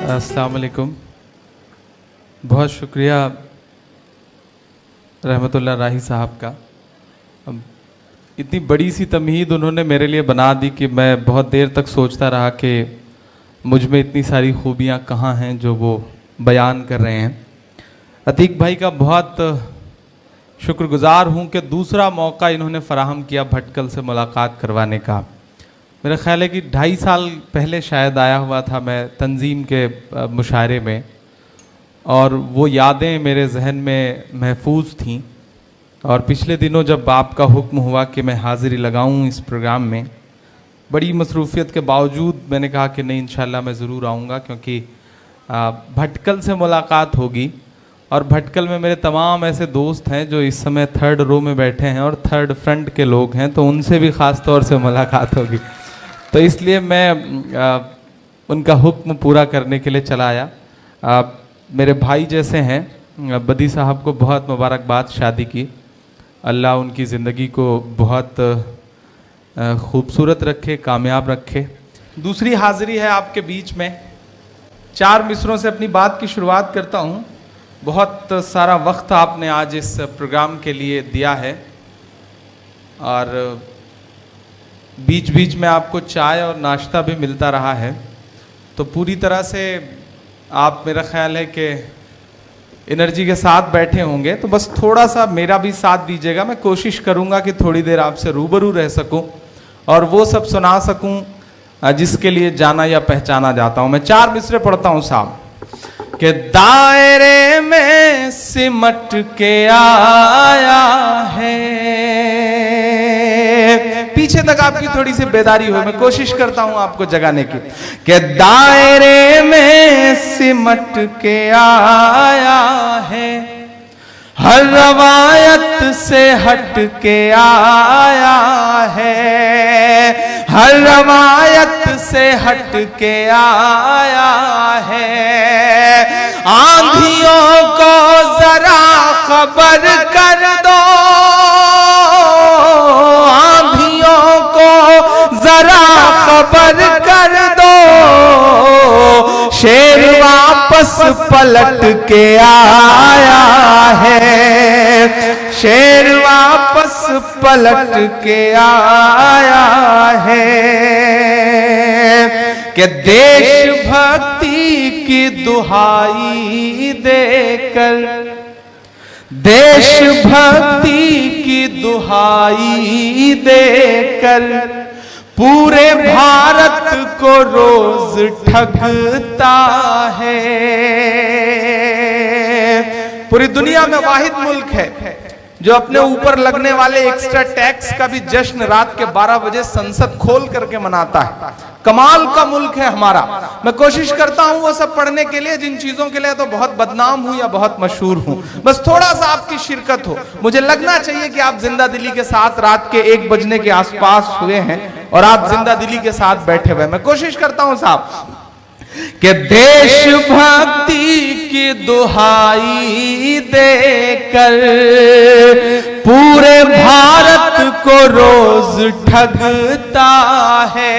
अस्सलाम वालेकुम। बहुत शुक्रिया रहमतुल्लाह राही साहब का। इतनी बड़ी सी तमहीद उन्होंने मेरे लिए बना दी कि मैं बहुत देर तक सोचता रहा कि मुझ में इतनी सारी खूबियाँ कहाँ हैं जो वो बयान कर रहे हैं। अतीक भाई का बहुत शुक्रगुजार हूँ कि दूसरा मौका इन्होंने फ़राहम किया भटकल से मुलाकात करवाने का। मेरा ख़्याल है कि 2.5 साल पहले शायद आया हुआ था मैं तंजीम के मुशायरे में, और वो यादें मेरे जहन में महफूज थीं। और पिछले दिनों जब आपका हुक्म हुआ कि मैं हाज़िरी लगाऊं इस प्रोग्राम में, बड़ी मसरूफ़ियत के बावजूद मैंने कहा कि नहीं, इंशाल्लाह मैं ज़रूर आऊँगा, क्योंकि भटकल से मुलाकात होगी। और भटकल में मेरे तमाम ऐसे दोस्त हैं जो इस समय 3rd रो में बैठे हैं और 3rd फ्रंट के लोग हैं, तो उनसे भी ख़ास तौर से मुलाकात होगी। तो इसलिए मैं उनका हुक्म पूरा करने के लिए चला आया। मेरे भाई जैसे हैं। बदी साहब को बहुत मुबारकबाद शादी की। अल्लाह उनकी ज़िंदगी को बहुत खूबसूरत रखे, कामयाब रखे। दूसरी हाज़िरी है आपके बीच में। 4 मिसरों से अपनी बात की शुरुआत करता हूँ। बहुत सारा वक्त आपने आज इस प्रोग्राम के लिए दिया है, और बीच बीच में आपको चाय और नाश्ता भी मिलता रहा है, तो पूरी तरह से आप, मेरा ख्याल है कि एनर्जी के साथ बैठे होंगे। तो बस थोड़ा सा मेरा भी साथ दीजिएगा। मैं कोशिश करूंगा कि थोड़ी देर आपसे रूबरू रह सकूं और वो सब सुना सकूं जिसके लिए जाना या पहचाना जाता हूं। मैं 4 मिसरे पढ़ता हूं साहब कि दायरे में सिमट के आया है। पीछे तक आपकी थोड़ी सी बेदारी हो, मैं कोशिश करता हूं आपको जगाने की। कि दायरे में सिमट के आया है, हर रवायत से हट के आया है, हर रवायत से हट के आया है। आंधियों को जरा खबर कर दो, आंधियों को जरा खबर कर दो, शेर वापस पलट के आया है, शेर वापस पलट के आया है। कि देशभक्ति की दुहाई देकर, देशभक्ति की दुहाई देकर पूरे भारत को रोज ठगता है। पूरी दुनिया में वाहिद मुल्क है जो अपने ऊपर लगने वाले एक्स्ट्रा टैक्स का भी जश्न रात के 12 बजे संसद खोल करके मनाता है। कमाल का मुल्क है हमारा। मैं कोशिश करता हूं वो सब पढ़ने के लिए जिन चीजों के लिए तो बहुत बदनाम हूं या बहुत मशहूर हूं। बस थोड़ा सा आपकी शिरकत हो। मुझे लगना चाहिए कि आप जिंदा दिली के साथ रात के 1 बजने के आसपास हुए हैं और आप जिंदा दिली के साथ बैठे हुए। मैं कोशिश करता हूं साहब कि देशभक्ति की दुहाई देकर पूरे भारत को रोज ठगता है।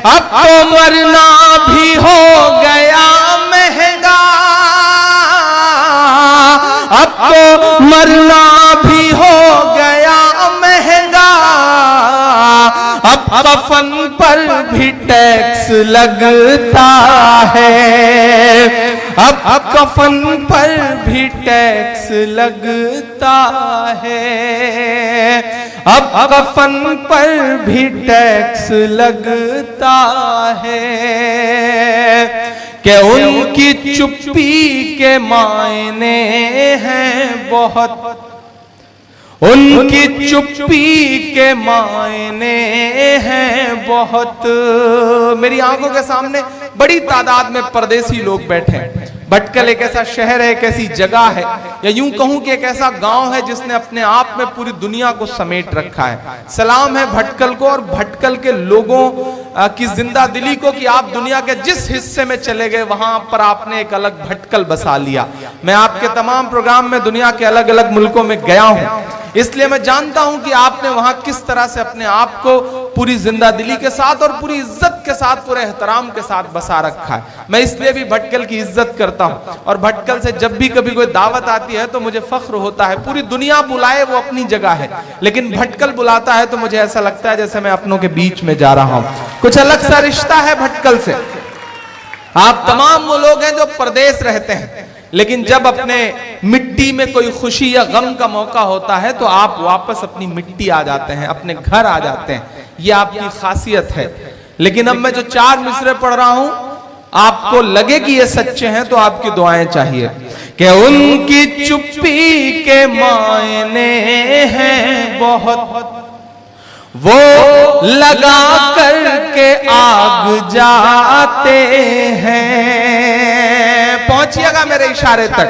अब तो मरना भी हो गया महंगा, अब तो मरना भी हो गया महंगा, अब कफन पर भी टैक्स लगता है, अब कफन पर भी टैक्स लगता है, अब कफन पर भी टैक्स लगता है। कि उनकी चुप्पी के मायने हैं बहुत, उनकी चुप्पी के मायने हैं बहुत। मेरी आंखों के सामने बड़ी तादाद में परदेसी लोग बैठे हैं। भटकल एक ऐसा शहर है, एक ऐसी जगह है, या यूं कहूं कि एक ऐसा गांव है जिसने अपने आप में पूरी दुनिया को समेट रखा है। सलाम है भटकल को और भटकल के लोगों की जिंदा दिली को कि आप दुनिया के जिस हिस्से में चले गए वहां पर आपने एक अलग भटकल बसा लिया। मैं आपके तमाम प्रोग्राम में दुनिया के अलग अलग मुल्कों में गया हूं, इसलिए मैं जानता हूं कि आपने वहां किस तरह से अपने आप को पूरी जिंदा दिली के साथ और पूरी इज्जत के साथ, पूरे एहतराम के साथ बसा रखा है। मैं इसलिए भी भटकल की इज्जत करता हूं और भटकल से जब भी कभी कोई दावत आती है तो मुझे फख्र होता है। पूरी दुनिया बुलाए वो अपनी जगह है, लेकिन भटकल बुलाता है तो मुझे ऐसा लगता है जैसे मैं अपनों के बीच में जा रहा हूं। कुछ अलग सा रिश्ता है भटकल से। आप तमाम वो लोग हैं जो परदेश रहते हैं, लेकिन जब अपने मिट्टी में कोई खुशी या गम का मौका होता है तो आप वापस अपनी मिट्टी आ जाते हैं, अपने घर आ जाते हैं। ये आपकी खासियत है। लेकिन अब मैं जो 4 मिसरे पढ़ रहा हूं, आपको लगे कि ये सच्चे हैं तो आपकी दुआएं चाहिए कि उनकी चुप्पी के मायने हैं बहुत, वो लगा करके आग जाते हैं। पहुंचिएगा मेरे इशारे तक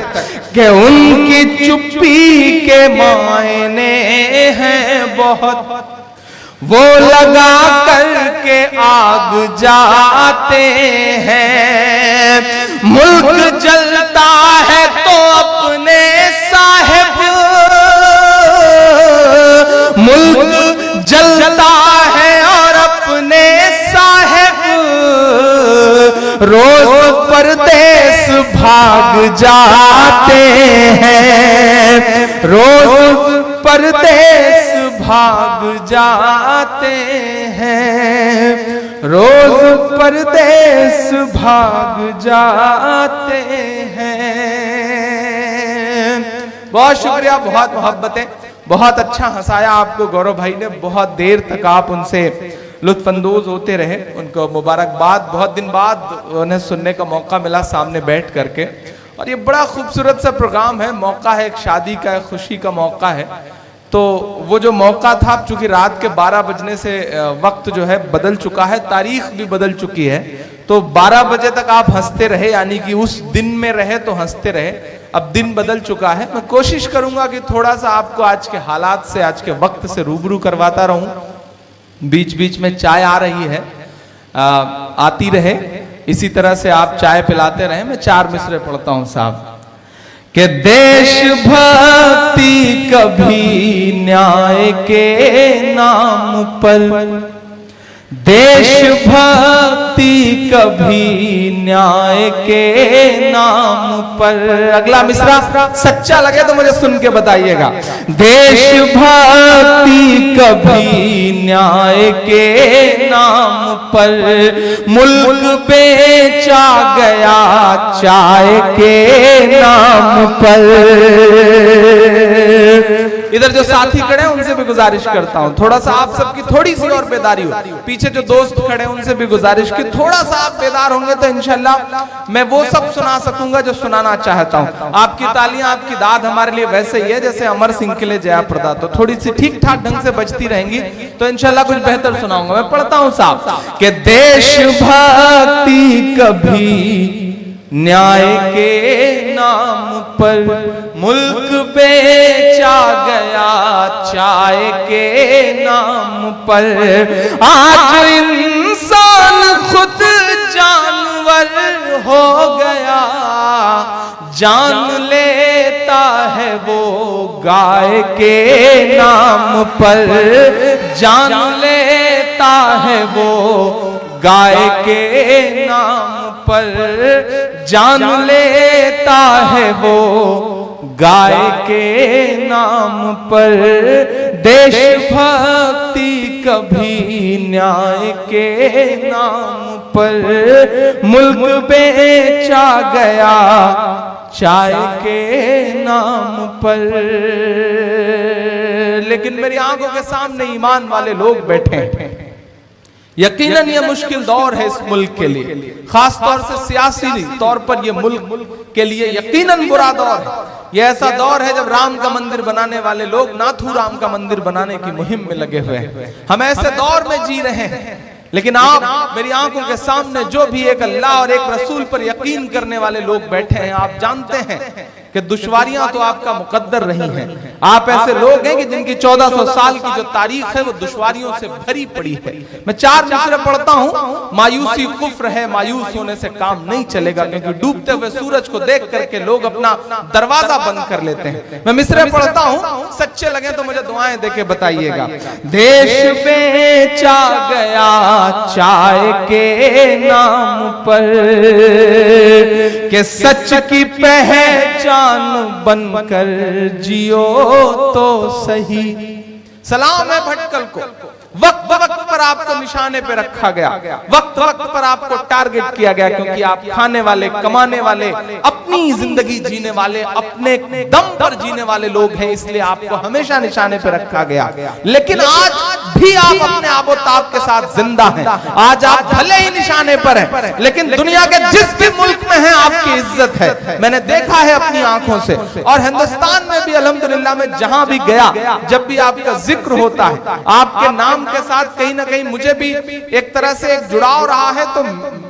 कि उनकी चुप्पी के मायने हैं बहुत, वो लगा करके आग जाते हैं। मुल्क जलता है तो अपने साहिब, मुल्क जलता है और अपने साहिब रोज परदेस भाग जाते हैं, रोज परदेस भाग जाते हैं, रोज परदेस भाग जाते हैं। बहुत शुक्रिया, बहुत मोहब्बतें, बहुत अच्छा हंसाया आपको गौरव भाई ने। बहुत देर तक आप उनसे लुत्फानंदोज होते रहे, उनको मुबारकबाद। बहुत दिन बाद उन्हें सुनने का मौका मिला सामने बैठ करके, और ये बड़ा खूबसूरत सा प्रोग्राम है। मौका है एक शादी का, एक खुशी का मौका है। तो वो जो मौका था, चूंकि रात के 12 बजने से वक्त जो है बदल चुका है, तारीख भी बदल चुकी है, तो 12 बजे तक आप हंसते रहे, यानी कि उस दिन में रहे तो हंसते रहे। अब दिन बदल चुका है। मैं कोशिश करूंगा कि थोड़ा सा आपको आज के हालात से, आज के वक्त से रूबरू करवाता रहूं। बीच बीच में चाय आ रही है, आती रहे, इसी तरह से आप चाय पिलाते रहे। मैं 4 मिसरे पढ़ता हूं साहब कि देशभक्ति कभी न्याय के नाम पर, देशभक्ति कभी न्याय के नाम पर। अगला मिसरा सच्चा लगे तो मुझे सुन के बताइएगा। देशभक्ति कभी न्याय के नाम पर, मुल्क बेचा गया चाय के नाम पर। इधर जो साथी खड़े हैं उनसे भी गुजारिश करता हूं, थोड़ा सा आप सबकी थोड़ी सी और बेदारी हो। पीछे जो दोस्त खड़े हैं उनसे भी गुजारिश की थोड़ा सा आप बेदार होंगे तो इंशाल्लाह मैं वो सब सुना सकूंगा जो सुनाना चाहता हूं। आपकी तालियां, आपकी दाद हमारे लिए वैसे ही है जैसे अमर सिंह के लिए जया प्रदा। तो थोड़ी सी ठीक ठाक ढंग से बजती रहेंगी तो इंशाल्लाह कुछ बेहतर सुनाऊंगा। मैं पढ़ता हूं साहब कि देशभक्ति कभी न्याय के नाम पर, मुल्क बेचा गया चाय के नाम पर। आज इंसान खुद जानवर हो गया, जान लेता है वो गाय के नाम पर, जान लेता है वो गाय के नाम पर, जान लेता है वो गाय के नाम पर। देशभक्ति कभी न्याय के नाम पर, मुल्क बेचा गया चाय के नाम पर। लेकिन मेरी आंखों के सामने ईमान वाले लोग बैठे हैं। यकीनन ये मुश्किल दौर है इस मुल्क के लिए, खास तौर से सियासी तौर पर ये मुल्क के लिए यकीनन बुरा दौर है। ये ऐसा दौर है जब राम का मंदिर बनाने वाले लोग नाथू राम का मंदिर बनाने की मुहिम में लगे हुए हैं। हम ऐसे दौर में जी रहे हैं, लेकिन आप मेरी आंखों के सामने जो भी एक अल्लाह और एक रसूल पर यकीन करने वाले लोग बैठे हैं, आप जानते हैं कि दुश्वारियां तो आपका मुकद्दर रही हैं। आप ऐसे लोग हैं कि जिनकी 1400 साल की जो तारीख है वो दुश्वारियों से भरी पड़ी है। मैं 4 मिसरे पढ़ता हूं। मायूसी कुफ्र है, मायूस होने से काम नहीं चलेगा, क्योंकि डूबते हुए सूरज को देख करके लोग अपना दरवाजा बंद कर लेते हैं। मैं मिसरे पढ़ता हूं, सच्चे लगे तो मुझे दुआएं देके बताइएगा। देश बेचा गया चाय के नाम पर, कि सच की पहचान बनकर जियो तो सही। सलाम है भटकल को, वक्त वक्त पर आपको निशाने पे रखा गया, वक्त वक्त पर आपको टारगेट किया गया, क्योंकि आप खाने वाले, कमाने वाले, अपनी जिंदगी जीने वाले, अपने दम पर जीने वाले लोग हैं, इसलिए आपको हमेशा निशाने पे रखा गया। लेकिन आज भी आप अपने आबोताब के साथ जिंदा हैं। आज आप भले ही निशाने पर हैं, लेकिन दुनिया के जिस भी मुल्क में हैं आपकी इज्जत है। मैंने देखा है अपनी आंखों से, और हिंदुस्तान में भी अल्हम्दुलिल्लाह में जहां भी गया, जब भी आपका जिक्र होता है, आपके नाम के साथ कहीं ना कहीं मुझे भी एक तरह से एक जुड़ाव रहा है। तो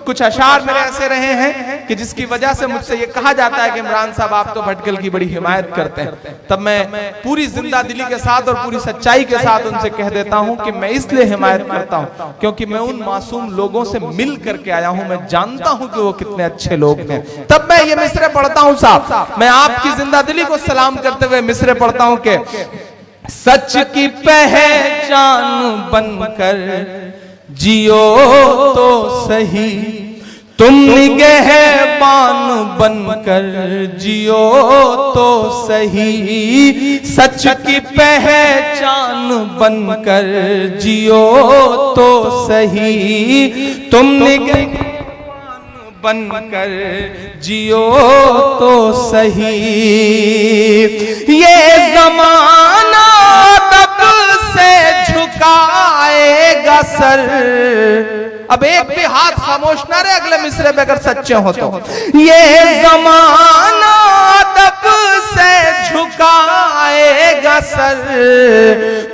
कुछ अशार मेरे ऐसे रहे हैं कि जिसकी वजह से मुझसे ये कहा जाता है कि इमरान साहब आप तो भटकल की बड़ी हिमायत करते हैं। तब मैं पूरी जिंदा दिली के साथ और पूरी सच्चाई के साथ उनसे कह देता हूं कि मैं इसलिए हिमायत करता हूं क्योंकि मैं उन मासूम लोगों से मिल करके आया हूं। मैं जानता हूं कि वो कितने अच्छे लोग हैं। तब मैं ये मिसरे पढ़ता हूं साहब, मैं आपकी जिंदा दिली को सलाम करते हुए मिसरे पढ़ता हूं कि सच की पहचान बनकर जियो तो सही, तुम निगहबान बनकर जियो तो सही। सच की पहचान बनकर जियो तो सही, तुम निगहबान बनकर जियो तो सही। ये जमाना झुकाएगा सर। अब एक भी हाथ खामोश ना रहे अगले मिसरे में अगर सच्चे हो तो। ये जमाना अदब से झुकाएगा सर,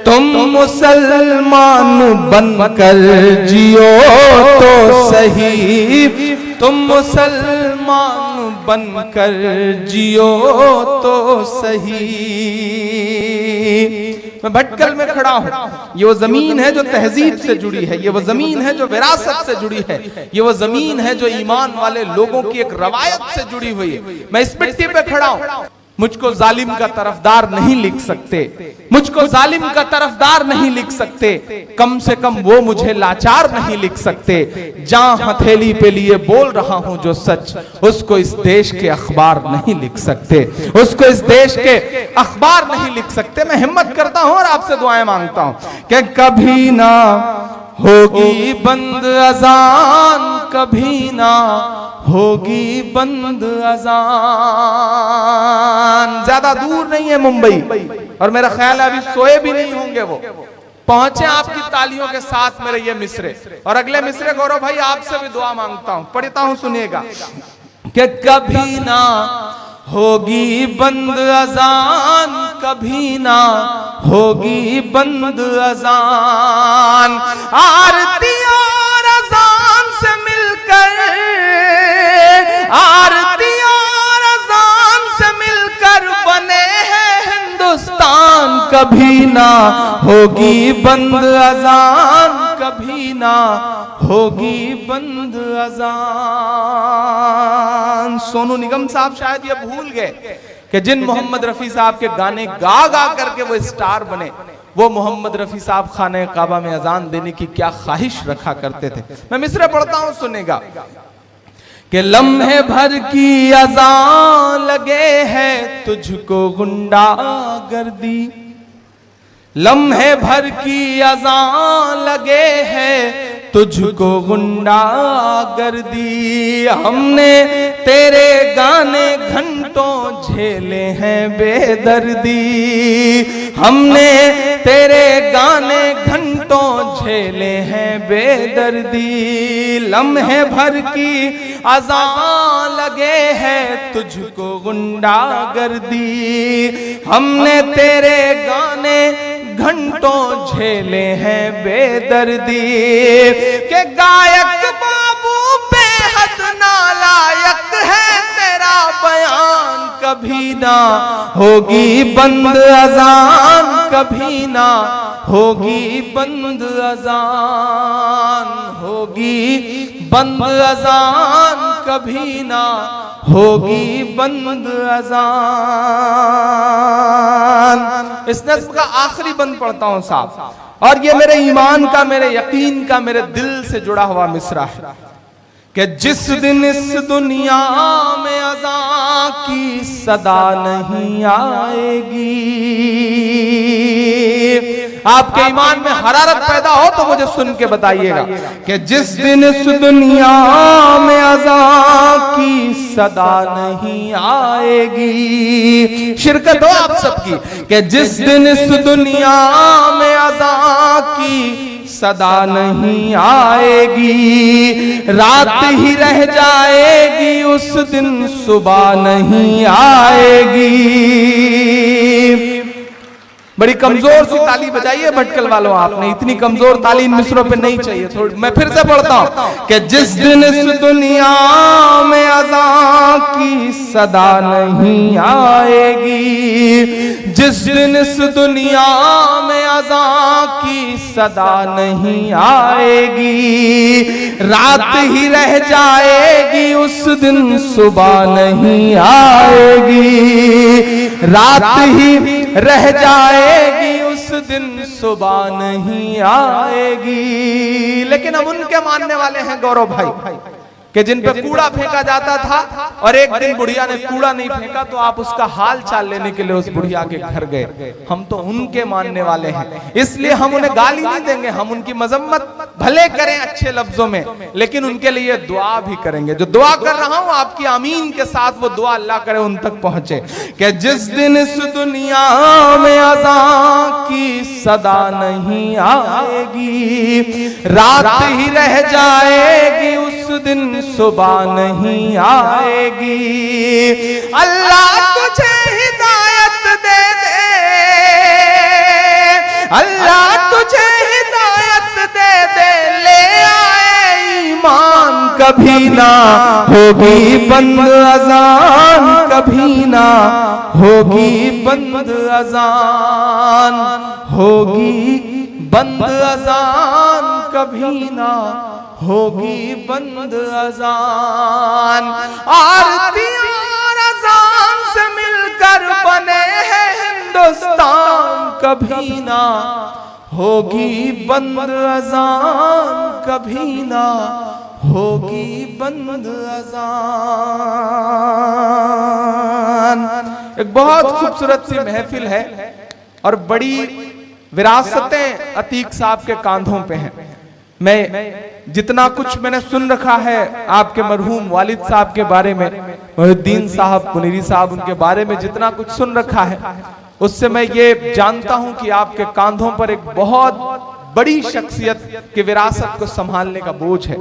तुम मुसलमान बनकर जियो तो सही, तुम मुसलमान बनकर जियो तो सही। मैं भटकल में खड़ा हूं। ये वो जमीन है जो तहजीब से जुड़ी है, ये वो जमीन है जो विरासत से जुड़ी है, ये वो जमीन है जो ईमान वाले लोगों की एक रवायत से जुड़ी हुई है। मैं इस मिट्टी पे खड़ा हूं। मुझको जालिम का तरफदार नहीं लिख सकते, मुझको जालिम का तरफदार नहीं लिख सकते, कम से कम वो मुझे लाचार नहीं लिख सकते। जहां हथेली पे लिए बोल रहा हूं जो सच, उसको इस देश के अखबार नहीं लिख सकते, उसको इस देश के अखबार नहीं लिख सकते। मैं हिम्मत करता हूं और आपसे दुआएं मांगता हूं कि कभी ना होगी बंद अजान, कभी ना होगी बंद अजान। ज्यादा दूर नहीं है मुंबई, और मेरा ख्याल है अभी सोए भी नहीं होंगे वो। पहुंचे आपकी तालियों के साथ मेरे ये मिसरे। और अगले मिसरे गौरव भाई आपसे भी दुआ मांगता हूं, पढ़ता हूं, सुनिएगा कि कभी ना होगी बंद अजान, कभी ना होगी बंद अजान। आरती और अजान से मिलकर, आरती और अजान से मिलकर बने हैं हिंदुस्तान। कभी ना होगी बंद अजान, कभी ना होगी बंद अजान। सोनू निगम साहब शायद ये भूल गए कि जिन मोहम्मद रफी साहब के गाने गा गा करके वो स्टार बने, वो मोहम्मद रफी साहब खाने काबा में अजान देने की क्या ख्वाहिश रखा करते थे। मैं मिसरे पढ़ता हूं, सुनेगा कि लम्हे भर की अजान लगे है तुझको गुंडा गर्दी, लम्हे भर की अजान लगे है तुझको गुंडा गर्दी। हमने तेरे गाने घंटों झेले हैं बेदर्दी, हमने तेरे गाने घंटों झेले हैं बेदर्दी। लम्हे भर की अजान लगे है तुझको गुंडा गर्दी, हमने तेरे गाने घंटों झेले हैं बेदर्दी। के गायक बाबू बेहद नालायक है तेरा बयान कभी ना होगी बंद अजान, कभी ना होगी बंद अजान, होगी बंद अजान, कभी ना होगी बंद अजान। इस नज़्म का आखिरी बंद पढ़ता हूं साहब, और ये मेरे ईमान का, मेरे यकीन का, मेरे दिल से जुड़ा हुआ मिसरा है कि जिस दिन इस दुनिया में अज़ां की सदा नहीं आएगी। आपके ईमान में हरारत पैदा हो तो मुझे सुन के बताइएगा कि जिस दिन इस दुनिया में अज़ां की सदा नहीं आएगी, शिरकत हो आप सबकी, कि जिस दिन इस दुनिया में अज़ां की सदा नहीं आएगी, रात ही रह जाएगी उस दिन सुबह नहीं आएगी। बड़ी कमजोर सी ताली बजाइए भटकल वालों, आपने इतनी कमजोर ताली इन मिसरों पे नहीं चाहिए। थोड़ी मैं फिर से पढ़ता हूं कि जिस दिन इस दुनिया में अज़ां की सदा नहीं आएगी, जिस दिन इस दुनिया में अज़ां की सदा नहीं आएगी, रात ही रह जाएगी उस दिन सुबह नहीं आएगी, रात ही रह जाएगी उस दिन सुबह नहीं आएगी। लेकिन हम उनके मानने वाले हैं गौरव भाई कि जिन पे कूड़ा फेंका जाता था और एक दिन बुढ़िया ने कूड़ा नहीं फेंका तो आप उसका हाल चाल लेने के लिए उस बुढ़िया के घर गए। हम तो उनके मानने वाले हैं, इसलिए हम उन्हें गाली नहीं देंगे, हम उनकी मजम्मत भले करें अच्छे लफ्जों में, लेकिन उनके लिए दुआ भी करेंगे। जो दुआ कर रहा हूं आपकी आमीन के साथ, वो दुआ अल्लाह करे उन तक पहुंचे कि जिस दिन इस दुनिया में अज़ां की सदा नहीं आएगी, रात ही रह जाएगी उस दिन सुबह नहीं आएगी। अल्लाह तुझे हिदायत दे दे, अल्लाह तुझे हिदायत दे दे, ले आए ईमान, कभी ना होगी बंद अज़ान, कभी ना होगी बंद अज़ान, होगी बंद अज़ान, कभी ना होगी बंद अज़ान। आरती और अज़ान से मिलकर बने हैं हिंदुस्तान, कभी ना होगी बंद अज़ान, कभी ना होगी बंद अज़ान। एक बहुत खूबसूरत सी महफिल है और बड़ी विरासतें अतीक साहब के कांधों पे हैं। मैं जितना कुछ मैंने सुन रखा है आपके मरहूम वालिद साहब के बारे में, मोहिउद्दीन साहब मुनीरी साहब, उनके बारे में जितना कुछ सुन रखा है, उससे मैं ये जानता हूं कि आपके कांधों पर एक बहुत बड़ी शख्सियत की विरासत को संभालने का बोझ है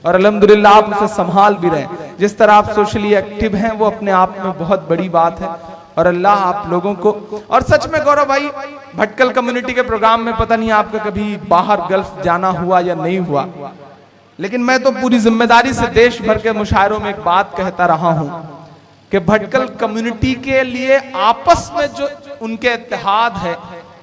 और अल्हम्दुलिल्लाह आप उसे संभाल भी रहे हैं। जिस तरह आप सोशली एक्टिव हैं वो अपने आप में बहुत बड़ी बात है और अल्लाह आप लोगों को, और सच में गौरव भाई भटकल कम्युनिटी के प्रोग्राम में पता नहीं आपका कभी बाहर गल्फ जाना हुआ या नहीं हुआ, लेकिन मैं तो पूरी जिम्मेदारी से देश भर के मुशायरों में एक बात कहता रहा हूं कि भटकल कम्युनिटी के लिए आपस में जो उनके इत्तेहाद है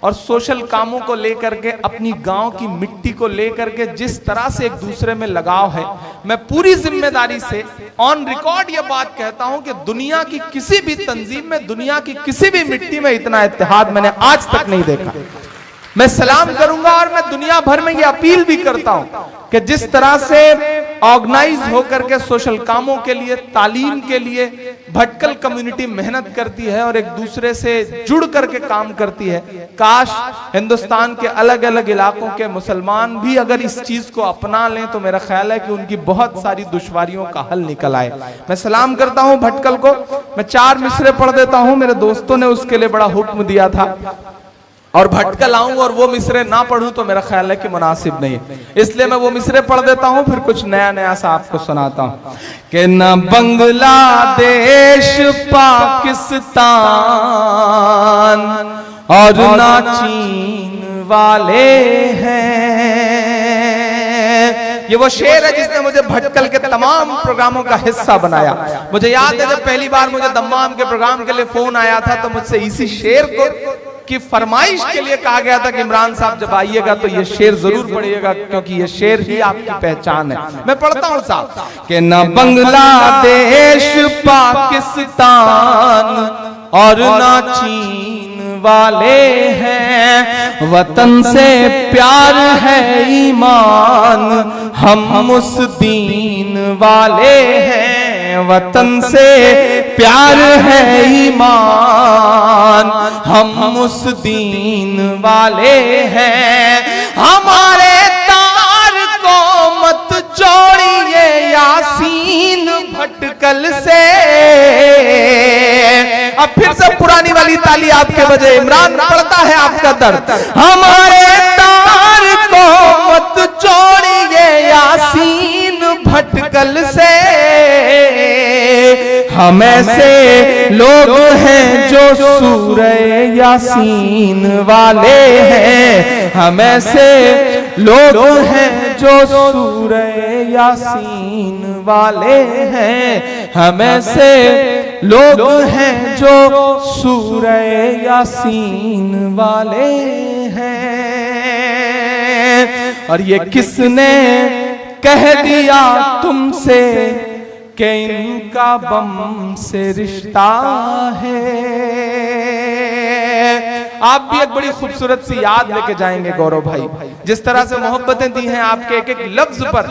और सोशल कामों को लेकर के, अपनी गांव की मिट्टी को लेकर के जिस तरह से एक दूसरे में लगाव है, मैं पूरी जिम्मेदारी से ऑन रिकॉर्ड ये बात कहता हूं कि दुनिया की किसी भी तंजीम में, दुनिया की किसी भी मिट्टी में इतना इत्तेहाद मैंने आज तक नहीं देखा। मैं सलाम करूंगा और मैं दुनिया भर में ये अपील भी करता हूं कि जिस तरह से ऑर्गेनाइज होकर के सोशल कामों के लिए, तालीम के लिए भटकल कम्युनिटी मेहनत करती है और एक दूसरे से जुड़ करके काम करती है, काश हिंदुस्तान के अलग अलग इलाकों के मुसलमान भी अगर इस चीज को अपना लें तो मेरा ख्याल है कि उनकी बहुत सारी दुश्वारियों का हल निकल आए। मैं सलाम करता हूं भटकल को। मैं 4 मिसरे पढ़ देता हूं, मेरे दोस्तों ने उसके लिए बड़ा हुक्म दिया था, और भटकल आऊं और वो मिसरे ना पढ़ूं तो मेरा ख्याल है कि मुनासिब नहीं है, इसलिए मैं वो मिसरे पढ़ देता हूं, फिर कुछ नया नया सा आपको सुनाता हूं कि न बांग्लादेश पाकिस्तान और ना चीन वाले हैं, ये वो शेर है जिसने मुझे भटकल के तमाम प्रोग्रामों का हिस्सा बनाया। मुझे याद है जब पहली बार मुझे दम्माम के प्रोग्राम के लिए फोन आया था तो मुझसे इसी शेर को की फरमाइश के लिए कहा गया था कि इमरान साहब जब आइएगा तो ये शेर जरूर पढ़िएगा, क्योंकि ये शेर ही आपकी पहचान है। मैं पढ़ता हूं साहब कि न बांग्लादेश पाकिस्तान और ना चीन वाले हैं, वतन से प्यार है ईमान हम उस दीन वाले हैं, वतन से प्यार है ईमान हम उस दीन वाले हैं। हमारे तार को मत जोड़िए यासीन भटकल से। अब फिर से पुरानी वाली ताली आपके बजे, इमरान पड़ता है आपका दर्द। हमारे तार को मत जोड़िए यासीन भटकल से, हम ऐसे लोग हैं जो सूरह यासीन वाले हैं, हम ऐसे लोग हैं जो सूरह यासीन वाले हैं, हम ऐसे लोग हैं जो सूरह यासीन वाले हैं। और ये किसने कह दिया तुमसे कि इनका बम से रिश्ता है। आप भी एक बड़ी खूबसूरत सी याद लेके जाएंगे गौरव भाई, जिस तरह से मोहब्बतें दी हैं आपके एक एक लफ्ज पर।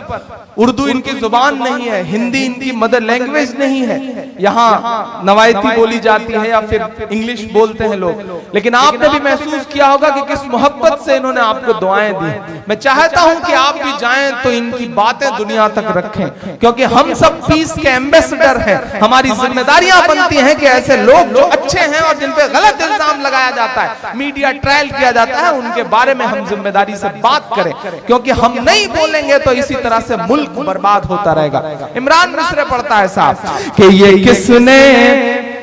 उर्दू इनकी जुबान नहीं है, हिंदी इनकी मदर लैंग्वेज नहीं है, यहाँ नवायती बोली जाती है या फिर इंग्लिश बोलते हैं लोग, लेकिन आपने भी महसूस किया होगा कि किस मोहब्बत से इन्होंने आपको दुआएं दी। मैं चाहता हूं कि आप भी जाएं तो इनकी बातें दुनिया तक रखें, क्योंकि हम सब पीस के एम्बेसडर हैं। हमारी जिम्मेदारियां बनती हैं कि ऐसे लोग जो अच्छे हैं और जिन पे गलत इल्जाम लगाया जाता है, मीडिया ट्रायल किया जाता है, उनके बारे में हम जिम्मेदारी से बात करें, क्योंकि हम नहीं बोलेंगे तो इसी तरह से मुल्क बर्बाद होता रहेगा। इमरान मिस्र पढ़ता है साहब कि ये किसने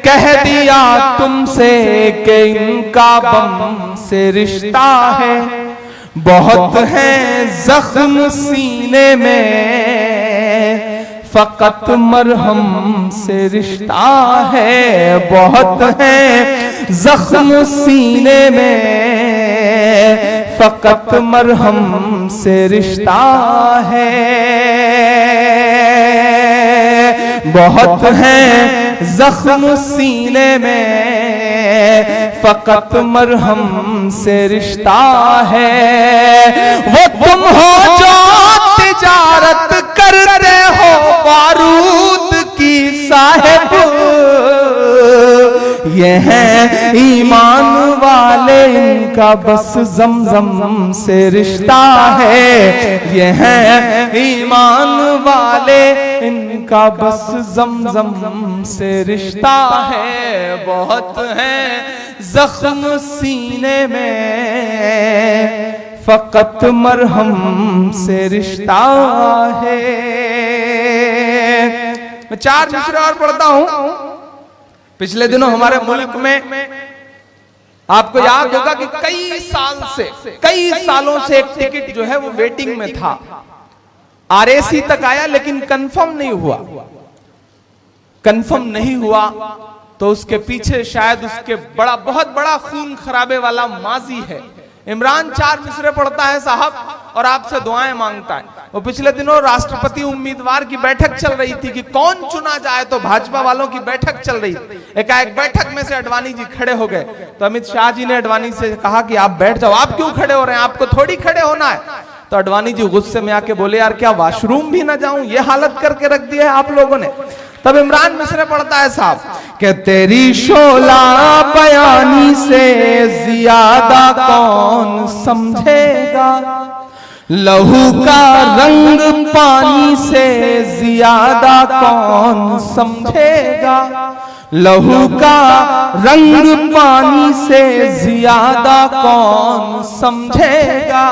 कह दिया तुमसे कि इनका बम से रिश्ता है, बहुत हैं जख्म सीने में फकत मरहम से रिश्ता है, बहुत हैं जख्म सीने में फकत मरहम से रिश्ता है, बहुत हैं जख्म सीने में फकत मरहम से रिश्ता है। वो तुम हो जो तिजारत करते हो बारूद की साहिब, ये हैं ईमान वाले इनका बस ज़मज़म से रिश्ता है, ये हैं ईमान वाले इनका बस ज़मज़म से रिश्ता है, बहुत हैं जख्म सीने में फकत मरहम से रिश्ता है। मैं 4 मिसरे और पढ़ता हूं। पिछले दिनों हमारे मुल्क में आपको याद होगा कि कई सालों से एक टिकट जो है वो वेटिंग में था, आरएसी तक आया लेकिन कंफर्म नहीं हुआ। तो उसके पीछे शायद उसके बहुत बड़ा खून खराबे वाला माजी है। इमरान 4 मिसरे पढ़ता है साहब और आपसे दुआएं मांगता है। वो पिछले दिनों राष्ट्रपति उम्मीदवार की बैठक चल रही थी कि कौन चुना जाए, तो भाजपा वालों की बैठक चल रही थी। एकाएक बैठक में से अडवाणी जी खड़े हो गए, तो अमित शाह जी ने अडवाणी से कहा कि आप बैठ जाओ। आप क्यों खड़े हो रहे हैं, आपको थोड़ी खड़े होना है। तो अडवाणी जी गुस्से में आके बोले, यार क्या वॉशरूम भी ना जाऊं, ये हालत करके रख दी है आप लोगों ने। तब इमरान मिस्र पढ़ता है साहब कि तेरी शोला बयानी से ज्यादा कौन समझेगा, लहू का रंग पानी से ज्यादा कौन समझेगा, लहू का रंग पानी से ज्यादा कौन समझेगा।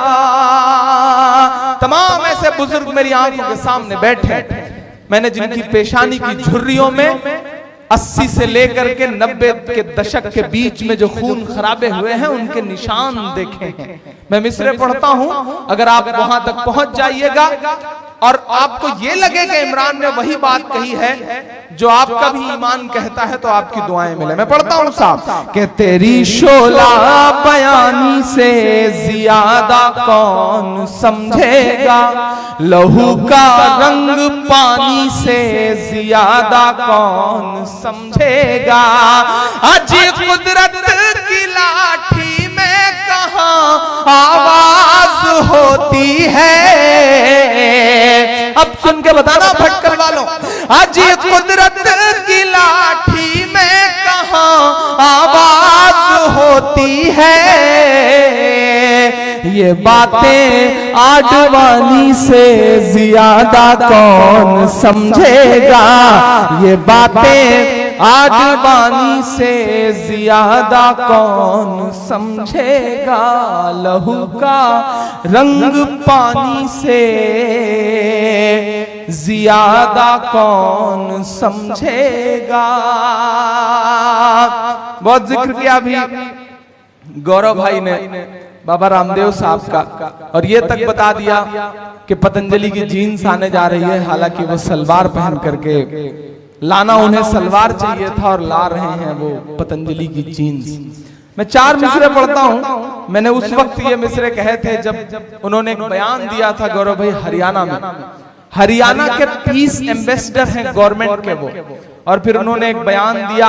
तमाम ऐसे बुजुर्ग मेरी आंखों के सामने बैठे, मैंने जिनकी पेशानी की झुर्रियों में 80 से लेकर के 90 के दशक के बीच में जो खून खराबे हुए हैं उनके निशान देखे हैं। मैं मिसरे पढ़ता हूं, अगर आप वहां तक पहुंच जाइएगा और आपको ये लगे कि इमरान ने वही बात कही है जो आपका भी ईमान कहता है, तो आपकी दुआएं मिले। मैं पढ़ता हूं साहब कि तेरी शोला बयानी से ज्यादा कौन समझेगा, लहू का रंग पानी से ज्यादा कौन समझेगा, अजी कुदरत की लाठी में कहां आवाज होती है। अब सुन के बताना भटकल वालों, अजी कुदरत की लाठी में कहां आवाज होती है, ये बातें आडवाणी से ज्यादा कौन समझेगा, ये बातें आडवाणी से ज्यादा कौन समझेगा, लहू का रंग पानी से ज्यादा कौन समझेगा। बहुत जिक्र किया अभी गौरव भाई ने बाबा रामदेव साहब का, और ये तक बता दिया कि पतंजलि की जीन्स आने जा रही है, हालांकि वो सलवार पहन करके लाना, उन्हें सलवार चाहिए था और ला रहे हैं वो पतंजलि की जीन्स। मैं 4 मिसरे पढ़ता हूं। मैंने उस वक्त ये मिसरे कहे थे जब उन्होंने एक बयान दिया था गौरव भाई हरियाणा में। हरियाणा के पीस एम्बेसडर हैं गवर्नमेंट के वो, और फिर उन्होंने एक बयान दिया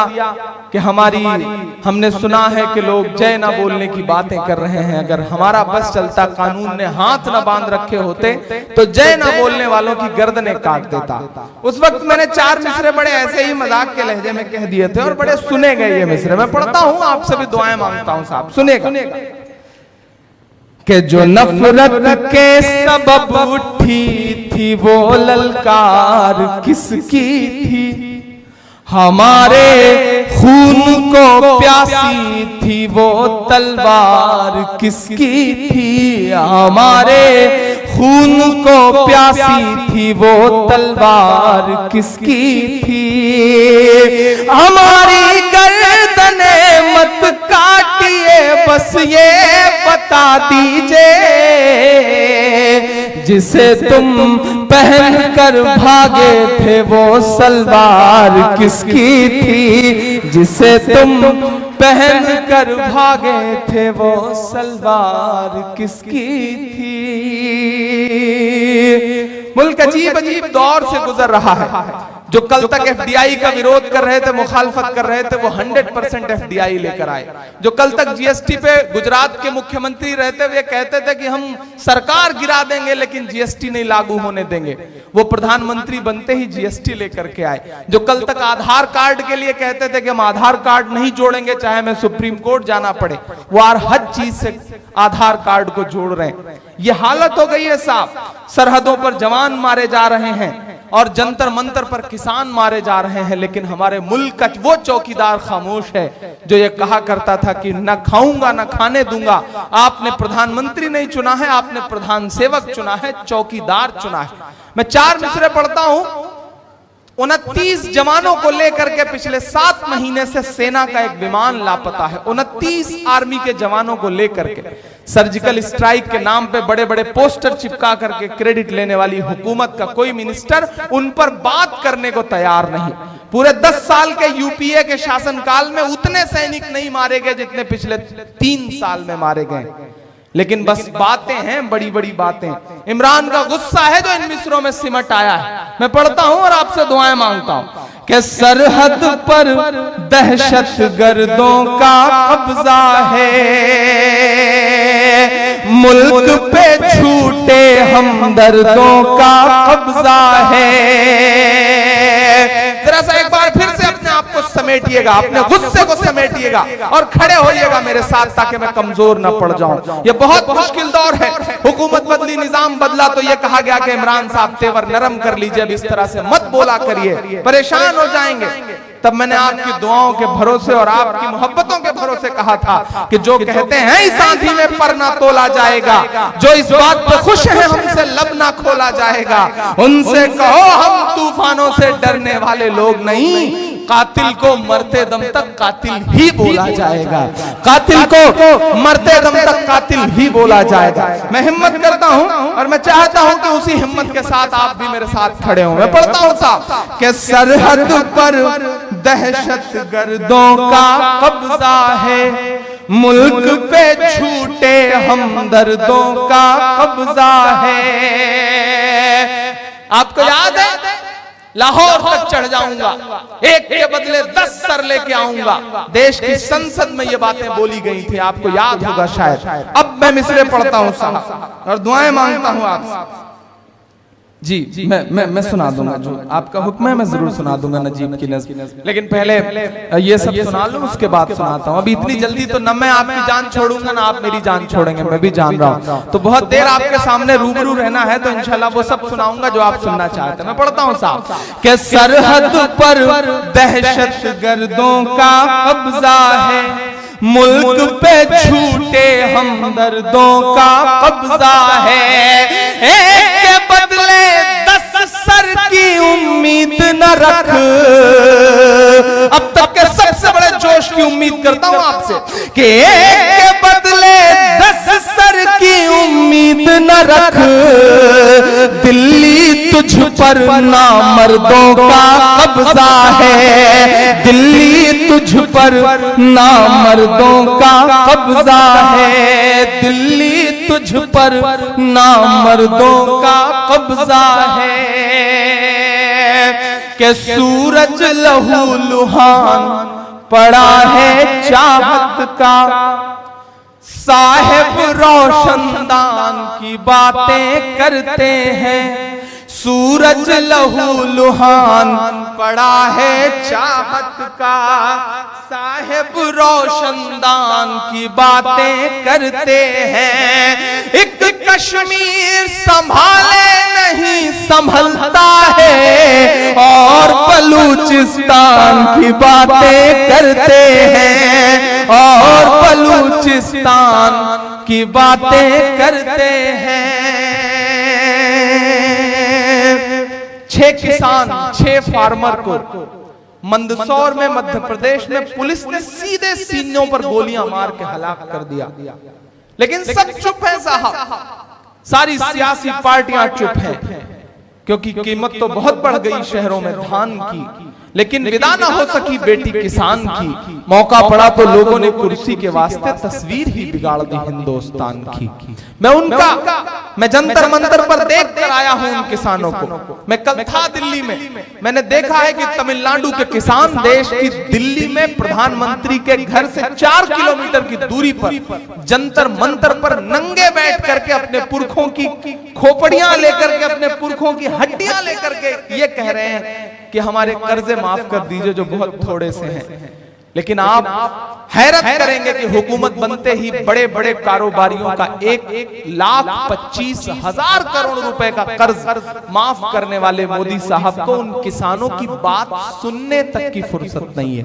कि हमने सुना है कि लोग जय ना बोलने की बातें कर रहे हैं, अगर हमारा बस चलता, कानून ने हाथ ना बांध रखे होते तो जय ना बोलने वालों की गर्दनें काट देता। उस वक्त मैंने 4 मिसरे बड़े ऐसे ही मजाक के लहजे में कह दिए थे और बड़े सुने गए ये मिसरे। मैं पढ़ता हूं, आपसे भी दुआएं मांगता हूं साहब, सुनेगा कि जो नफरत के सबब उठी थी वो ललकार किसकी थी, हमारे खून को प्यासी थी वो तलवार किसकी थी, हमारे खून को प्यासी थी वो तलवार किसकी थी, हमारी गर्दने मत काटिए बस ये बता दीजिए, जिसे तुम पहन कर भागे थे वो सलवार किसकी थी, जिसे तुम पहन कर भागे थे वो सलवार किसकी थी। मुल्क अजीब अजीब दौर से गुजर रहा है। जो कल तक एफडीआई का विरोध कर रहे थे, मुखालफत कर रहे थे, वो 100% एफडीआई लेकर आए। जो कल तक जीएसटी पे गुजरात के मुख्यमंत्री रहते हुए कहते थे कि हम सरकार गिरा देंगे लेकिन जीएसटी नहीं लागू होने देंगे, वो प्रधानमंत्री बनते ही जीएसटी लेकर के आए। जो कल तक आधार कार्ड के लिए कहते थे कि हम आधार कार्ड नहीं जोड़ेंगे चाहे हमें सुप्रीम कोर्ट जाना पड़े, वो हर चीज से आधार कार्ड को जोड़ रहे हैं। ये हालत हो गई है साहब, सरहदों पर जवान मारे जा रहे हैं और जंतर मंतर पर किसान मारे जा रहे हैं, लेकिन हमारे मुल्क का वो चौकीदार खामोश है जो ये कहा करता था कि न खाऊंगा न खाने दूंगा। आपने प्रधानमंत्री नहीं चुना है, आपने प्रधान सेवक चुना है, चौकीदार चुना है। मैं 4 मिसरे पढ़ता हूं। 29 जवानों को लेकर के पिछले 7 महीने से सेना का एक विमान लापता है। 29 आर्मी के जवानों को लेकर के सर्जिकल स्ट्राइक के नाम पे बड़े बड़े पोस्टर चिपका करके क्रेडिट लेने वाली हुकूमत का कोई मिनिस्टर उन पर बात करने को तैयार नहीं। पूरे 10 साल के यूपीए के शासनकाल में उतने सैनिक नहीं मारे गए जितने पिछले 3 साल में मारे गए, लेकिन बस बातें हैं, बड़ी बड़ी बातें। इमरान का गुस्सा है जो इन मिसरों में सिमट आया है। मैं पढ़ता हूं और आपसे दुआएं मांगता हूं कि सरहद पर दहशत गर्दों का कब्जा है, मुल्क पे छूटे हमदर्दों का कब्जा है। जरा सा एक बार फिर से अपने आप को समेटिएगा, अपने गुस्से को समेटिएगा और खड़े होइएगा मेरे साथ ताकि मैं कमजोर न पड़ जाऊं। ये बहुत मुश्किल दौर है। हुकूमत बदली, निजाम बदला तो ये कहा गया कि इमरान साहब तेवर नरम कर लीजिए, अब इस तरह से मत बोला करिए, परेशान हो जाएंगे। तब मैंने आपकी दुआओं के भरोसे और आपकी मोहब्बतों के भरोसे कहा था कि जो कहते हैं इस आंधी में पर ना तोला जाएगा, जो इस बात पर खुश है हमसे लब ना खोला जाएगा, उनसे कहो हम तूफानों से डरने वाले लोग नहीं, कातिल को मरते दम तक कातिल ही बोला जाएगा, कातिल को मरते दम तक कातिल ही बोला जाएगा। मैं हिम्मत करता हूं और मैं चाहता हूं कि उसी हिम्मत के साथ आप भी मेरे साथ खड़े हो। मैं पढ़ता हूं साहब कि सरहद पर दहशत गर्दों का कब्जा है, मुल्क पे झूठे हमदर्दों का कब्जा है। आपको याद है, लाहौर तक चढ़ जाऊंगा, एक के बदले 10 सर लेके आऊंगा। देश की संसद में ये बातें बोली गई थी, आपको याद होगा शायद। अब मैं मिसरे पढ़ता हूं साहब और दुआएं मांगता हूं आपसे। जी मैं सुना दूंगा, जो आपका हुक्म है मैं जरूर सुना दूंगा नजीब की नज़्म, लेकिन पहले ये सब सुना लूं, उसके बाद सुनाता हूं। अभी इतनी जल्दी तो न मैं आपकी जान छोड़ूंगा ना आप मेरी जान छोड़ेंगे, मैं भी जान रहा हूं। तो बहुत देर आपके सामने रूबरू रहना है, तो इंशाल्लाह वो सब सुनाऊंगा जो आप सुनना चाहते हैं। मैं पढ़ता हूं साहब कि सरहद पर दहशत गर्दों का कब्जा है, मुल्क पे झूठे हमदर्दों का कब्जा है। एक के बदले 10 सर की उम्मीद न रख। अब तक के सबसे बड़े जोश की उम्मीद करता हूं आपसे कि एक के बदले 10 सर की उम्मीद न रख। दिल्ली तुझ पर नामर्दों का कब्जा है, दिल्ली तुझ पर नामर्दों का कब्जा है, दिल्ली तुझ पर नामर्दों का कब्जा है। कि सूरज लहू लुहान पड़ा है चाहत का, साहिब रोशनदान की बातें करते हैं। सूरज लहू लुहान पड़ा है चाहत का, साहिब रोशनदान की बातें करते हैं। एक कश्मीर संभाले नहीं संभलता है, और बलूचिस्तान की बातें करते हैं, और बलूचिस्तान की बातें करते हैं। 6 किसान 6 फार्मर को मंदसौर में मध्य प्रदेश में पुलिस ने सीधे सीनों पर गोलियां मार के हलाक कर दिया। लेकिन सब चुप है साहब, सारी सियासी पार्टियां चुप हैं, क्योंकि कीमत तो बहुत बढ़ गई शहरों में धान की, लेकिन विदा ना हो सकी बेटी किसान की। मौका पड़ा तो लोगों ने कुर्सी के वास्ते तस्वीर ही बिगाड़ दी हिंदुस्तान की। मैं जंतर मंतर पर देख कर आया हूं उन किसानों को। मैं कल था दिल्ली में, मैंने देखा है कि तमिलनाडु के किसान देश की दिल्ली में प्रधानमंत्री के घर से 4 किलोमीटर की दूरी पर जंतर मंतर पर नंगे बैठ करके अपने पुरखों की खोपड़ियां लेकर के, अपने पुरखों की हड्डियां लेकर के ये कह रहे हैं कि हमारे कर्जे माफ कर दीजिए जो बहुत थोड़े से हैं। लेकिन आप हैरत करेंगे कि हुकूमत बनते ही बड़े बड़े कारोबारियों का 1,25,000 करोड़ रुपए का कर्ज माफ करने वाले मोदी साहब को उन किसानों की बात सुनने तक की फुर्सत नहीं है।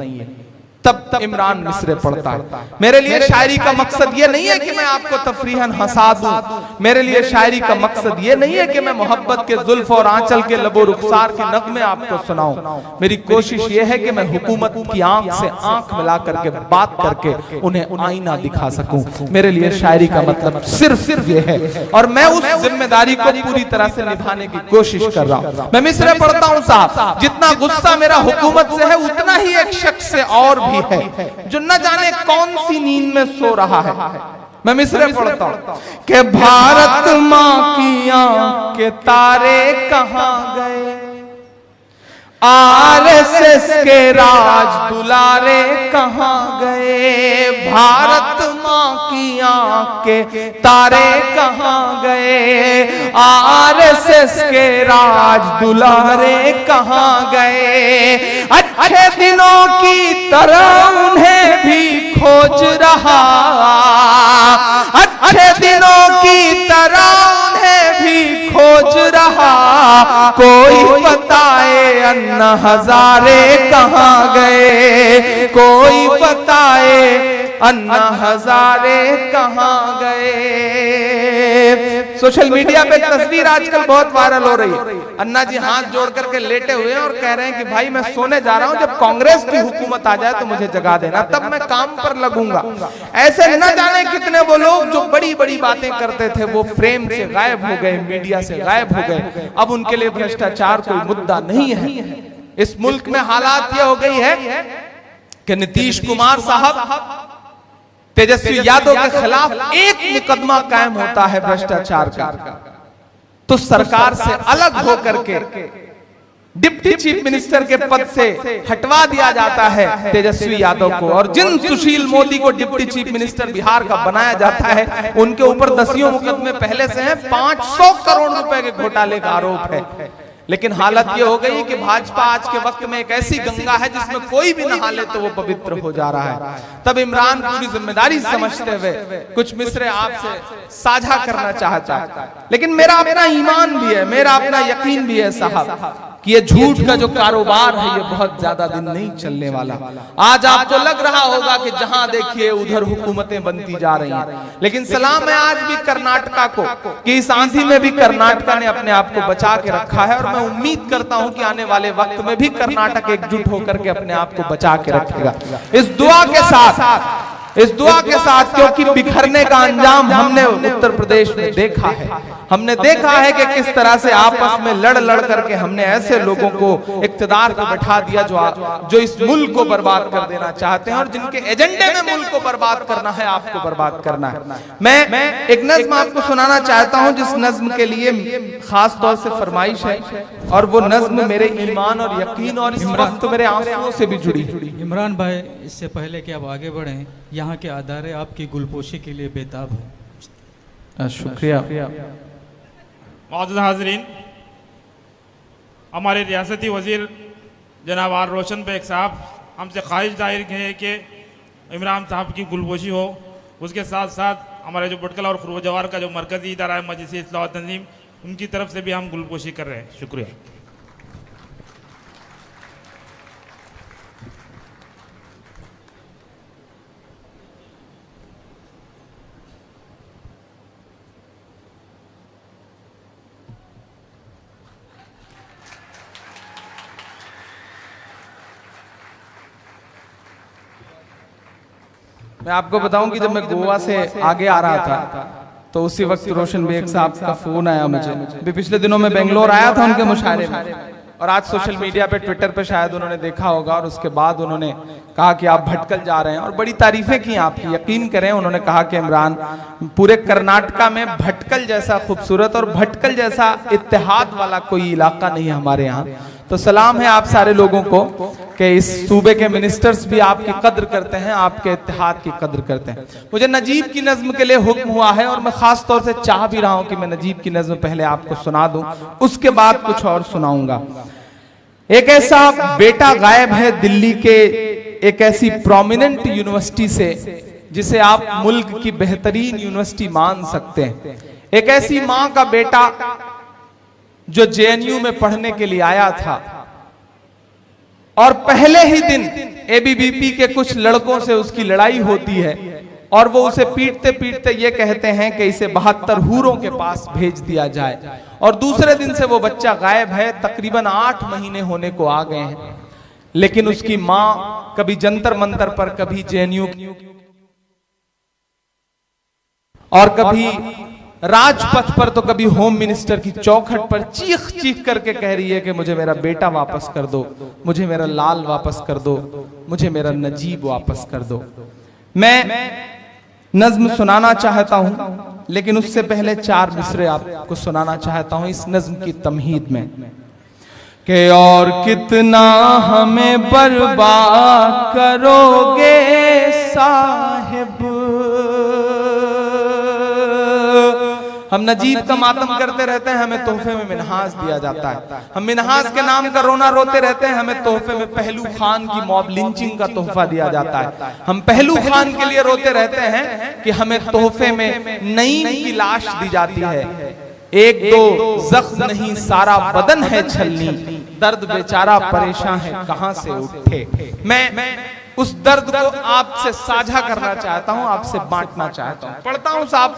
तब इमरान मिसरे पढ़ता है। मेरे लिए शायरी का मकसद ये नहीं है कि मैं आपको तफरीहन हंसा दूं, मेरे लिए शायरी का मकसद ये नहीं है कि मैं मोहब्बत के जुल्फ और आंचल के लबो रुखसार के नगमे आपको सुनाऊं। मेरी कोशिश ये है कि मैं हुकूमत की आंख से आंख मिला करके बात करके उन्हें आईना दिखा सकूं। मेरे लिए शायरी का मतलब सिर्फ ये है, और मैं उस जिम्मेदारी को पूरी तरह से निभाने की कोशिश कर रहा हूं। मैं मिसरे पढ़ता हूं साहब, जितना गुस्सा मेरा हुकूमत से है उतना ही एक शख्स से और भी है जो न जाने कौन सी नींद में सो रहा है। मैं मिसरे पढ़ता हूं कि भारत मां की आंख के तारे कहां गए, आरएसएस के राज दुलारे कहां गए। भारत मां की आंख के तारे कहां गए, आरएसएस के राज दुलारे कहां गए। अच्छे दिनों की तरह उन्हें भी खोज रहा, अच्छे दिनों की तरह उन्हें भी खोज रहा। कोई बताए अन्ना हजारे कहां गए, कोई बताए अन्ना हजारे कहाँ गए। सोशल मीडिया पे तस्वीर आजकल बहुत वायरल हो रही है, अन्ना जी हाथ जोड़ करके लेटे हुए हैं और कह रहे हैं कि भाई मैं सोने जा रहा हूं, जब कांग्रेस की हुकूमत आ जाए तो मुझे जगा देना, तब मैं काम पर लगूंगा। ऐसे न जाने कितने वो लोग जो बड़ी बड़ी बातें करते थे वो फ्रेम से गायब हो गए, मीडिया से गायब हो गए। अब उनके लिए भ्रष्टाचार कोई मुद्दा नहीं है। इस मुल्क में हालात ये हो गई है कि नीतीश कुमार साहब तेजस्वी यादव के खिलाफ एक मुकदमा कायम होता है भ्रष्टाचार का, तो सरकार से अलग होकर के डिप्टी चीफ मिनिस्टर के पद से हटवा दिया जाता है तेजस्वी यादव को। और जिन सुशील मोदी को डिप्टी चीफ मिनिस्टर बिहार का बनाया जाता है उनके ऊपर 10 मुकदमे पहले से हैं, 500 करोड़ रुपए के घोटाले का आरोप है। लेकिन हालत ये हो गई कि भाजपा आज के वक्त में एक ऐसी गंगा है जिसमें कोई भी नहा ले तो वो पवित्र हो जा रहा है। तब इमरान पूरी जिम्मेदारी समझते हुए कुछ मिसरे आपसे साझा करना चाहता है, लेकिन मेरा अपना ईमान भी है, मेरा अपना यकीन भी है साहब कि ये झूठ का जो कारोबार है ये बहुत ज्यादा दिन नहीं चलने वाला। आज आपको लग रहा होगा कि जहां देखिए उधर हुकूमतें बनती जा रही हैं, लेकिन सलाम है आज भी कर्नाटका को कि इस आंधी में भी कर्नाटका ने अपने आप को बचा के रखा है। और मैं उम्मीद करता हूं कि आने वाले वक्त में भी कर्नाटक एकजुट होकर के अपने आप को बचा के रखेगा। इस दुआ के साथ क्योंकि बिखरने का अंजाम हमने उत्तर प्रदेश में देखा है। हमने देखा है कि किस तरह से आपस में लड़ करके हमने ऐसे लोगों को इक्तदार पर बैठा दिया जो इस मुल्क को बर्बाद कर देना चाहते हैं और जिनके एजेंडे में मुल्क को बर्बाद करना है, आपको बर्बाद करना है। मैं एक नज्म आपको सुनाना चाहता हूं जिस नज्म के लिए खास तौर से फरमाइश है, और वो नज्म मेरे ईमान और यकीन और इस वक्त मेरे आंसुओं से भी जुड़ी। इमरान भाई, इससे पहले कि आप आगे बढ़ें, यहाँ के अदारे आपकी गुलपोशी के लिए बेताब हैं। शुक्रिया। मौजूद हाजरीन, हमारे रियासती वजीर जनाब आर रोशन बेग साहब हमसे ख्वाहिश जाहिर है कि इमरान साहब की गुलपोशी हो। उसके साथ साथ हमारे जो बुटकल और खुरवजवार का जो मरकजी इदारा है मजलिस इस्लाह व तंजीम, उनकी तरफ से भी हम गुलपोशी कर रहे हैं। शुक्रिया। मैं आपको बताऊं कि जब मैं गोवा से आगे आ रहा था तो उसी वक्त रोशन बेग साहब का फोन आया मुझे। अभी पिछले दिनों में बेंगलोर आया था उनके मुशायरे में, और आज सोशल मीडिया पे ट्विटर पे शायद उन्होंने देखा होगा, और उसके बाद उन्होंने कहा कि आप भटकल जा रहे हैं और बड़ी तारीफें की आपकी। यकीन करें, उन्होंने कहा कि इमरान, पूरे कर्नाटका में भटकल जैसा खूबसूरत और भटकल जैसा इत्तेहाद वाला कोई इलाका नहीं है हमारे यहाँ। तो सलाम है आप सारे लोगों को कि इस सूबे के मिनिस्टर्स भी आपकी कद्र करते हैं, आपके इत्तेहाद की कद्र करते हैं। मुझे नजीब की नज्म के लिए हुक्म हुआ है और मैं खास तौर से चाह भी रहा हूं कि मैं नजीब की नज्म पहले आपको सुना दूं, उसके बाद कुछ और सुनाऊंगा। एक ऐसा बेटा गायब है दिल्ली के एक ऐसी प्रोमिनेंट यूनिवर्सिटी से जिसे आप मुल्क की बेहतरीन यूनिवर्सिटी मान सकते हैं। एक ऐसी मां का बेटा जो जेएनयू में पढ़ने के लिए आया था और पहले ही दिन एबीवीपी के कुछ लड़कों से उसकी लड़ाई होती है और वो उसे पीटते पीटते ये कहते हैं कि इसे 72 हूरों के पास भेज दिया जाए, और दूसरे दिन से वो बच्चा गायब है। तकरीबन 8 महीने होने को आ गए हैं, लेकिन उसकी मां कभी जंतर मंतर पर, कभी जेएनयू और कभी राजपथ पर, तो कभी होम मिनिस्टर की चौखट पर चीख चीख करके कह रही है कि मुझे मेरा बेटा वापस कर दो, मुझे मेरा लाल वापस कर दो, मुझे मेरा नजीब वापस कर दो। मैं नज्म सुनाना चाहता हूं, लेकिन उससे पहले 4 मिसरे आपको सुनाना चाहता हूं इस नज्म की तमहीद में कि और कितना हमें बर्बाद करोगे साहिब। हम नजीब का मातम करते रहते हैं, हमें तोहफे में मिनहाज दिया जाता है। हम मिनहाज के नाम का रोना रोते रहते हैं, हमें तोहफे में पहलू खान की मॉब लिंचिंग का तोहफा दिया जाता है। हम पहलू खान के लिए रोते रहते हैं कि हमें तोहफे में नईम की लाश दी जाती है। 1-2 जख्म नहीं, सारा बदन है छलनी, दर्द बेचारा परेशान है कहां से उठे। मैं उस दर्द को आपसे साझा करना चाहता हूं, आपसे बांटना चाहता हूं। पढ़ता हूं साहब,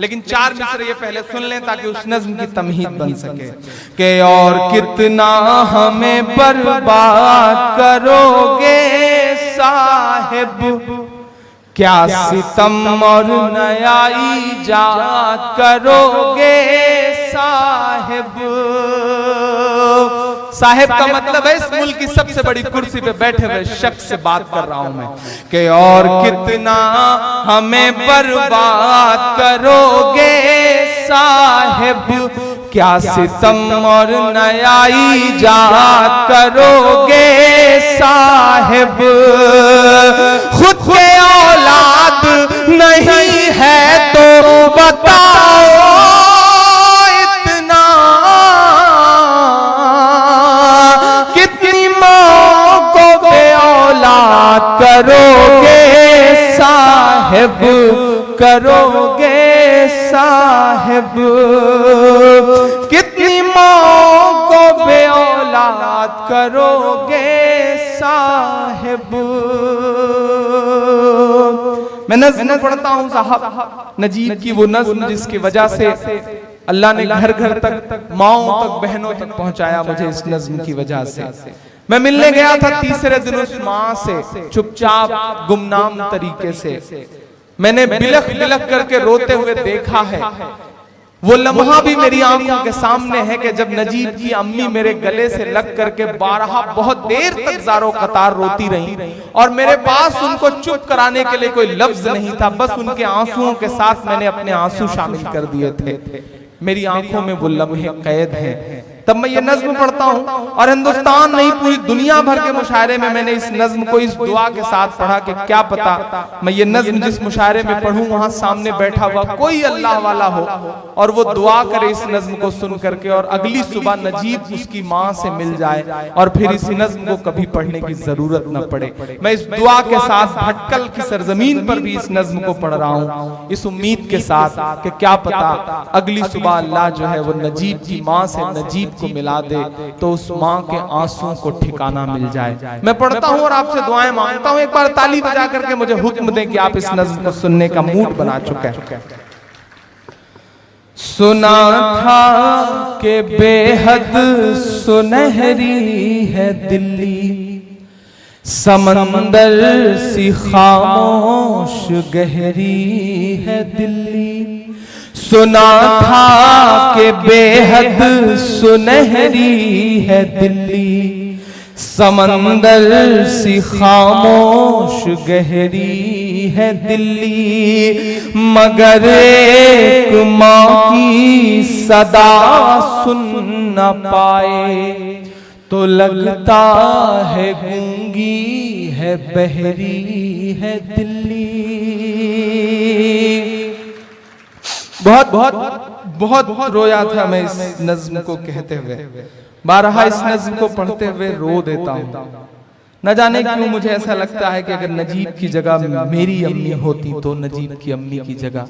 लेकिन 4 मिसरे ये पहले सुन लें ताकि उस नज्म की तमहीद बन सके। कि और कितना हमें बर्बाद करोगे साहिब, क्या सितम और नया ईजाद करोगे साहिब। साहिब का मतलब है इस मुल्क की सबसे बड़ी कुर्सी पे बैठे हुए शख्स से बात कर रहा हूं मैं। कि और कितना हमें बर्बाद करोगे साहिब, क्या सितम और नया ईजाद करोगे साहिब। खुद के औलाद नहीं है तो बताओ इतना, कितनी माँ को बे औलाद करोगे साहिब, करोगे साहिब। कितनी माँ को बे औलाद करोगे साहिब। मैं नज़्म पढ़ता हूं साहब, नजीब की वो नज़्म जिसकी वजह से अल्लाह ने घर घर तक, माओं तक, बहनों तक पहुंचाया मुझे इस नज़्म की वजह से। मैं मिलने गया था तीसरे दिन उस माँ से, चुपचाप गुमनाम तरीके से। मैंने बिलख बिलख करके रोते हुए देखा है। वो लम्हा भी मेरी आंखों के सामने है कि जब नजीब की अम्मी मेरे गले से लग करके 12 बहुत देर तक ज़ारो कतार रोती रही और मेरे पास उनको चुप कराने के लिए कोई लफ्ज नहीं था, बस उनके आंसुओं के साथ मैंने अपने आंसू शामिल कर दिए थे। मेरी आंखों में वो लम्हे कैद हैं। तब मैं ये नज्म पढ़ता हूं और हिंदुस्तान नहीं पूरी दुनिया भर के मुशायरे में मैंने इस नज्म को इस दुआ के साथ पढ़ा कि क्या पता मैं ये नज्म जिस मुशायरे में पढ़ूं वहां सामने बैठा हुआ कोई अल्लाह वाला हो और वो दुआ करे इस नज्म को सुन करके और अगली सुबह नजीब उसकी माँ से मिल जाए और फिर इस नज्म को कभी पढ़ने की जरूरत न पड़े। मैं इस दुआ के साथ भटकल की सरजमीन पर भी इस नज्म को पढ़ रहा हूँ, इस उम्मीद के साथ कि क्या पता अगली सुबह अल्लाह जो है वो नजीब की माँ से नजीब को मिला दे तो उस माँ के आंसुओं को ठिकाना मिल जाए। मैं पढ़ता हूँ और आपसे दुआएं मांगता हूँ। एक बार ताली बजा करके मुझे हुक्म दें कि आप इस नज़्म को सुनने का मूड बना चुके हैं। सुना था कि बेहद सुनहरी है दिल्ली, समंदर सी खामोश गहरी है दिल्ली। सुना था कि बेहद सुनहरी है दिल्ली, समंदर सी खामोश गहरी है दिल्ली। मगर एक माँ की सदा सुन न पाए तो लगता है गूंगी है बहरी है दिल्ली। बहुत बहुत बहुत बहुत रोया था मैं इस नज्म को कहते हुए, बारहा इस नज्म को पढ़ते हुए रो देता हूँ। न जाने क्यों मुझे ऐसा लगता है कि अगर नजीब की जगह मेरी अम्मी होती तो नजीब की अम्मी की जगह,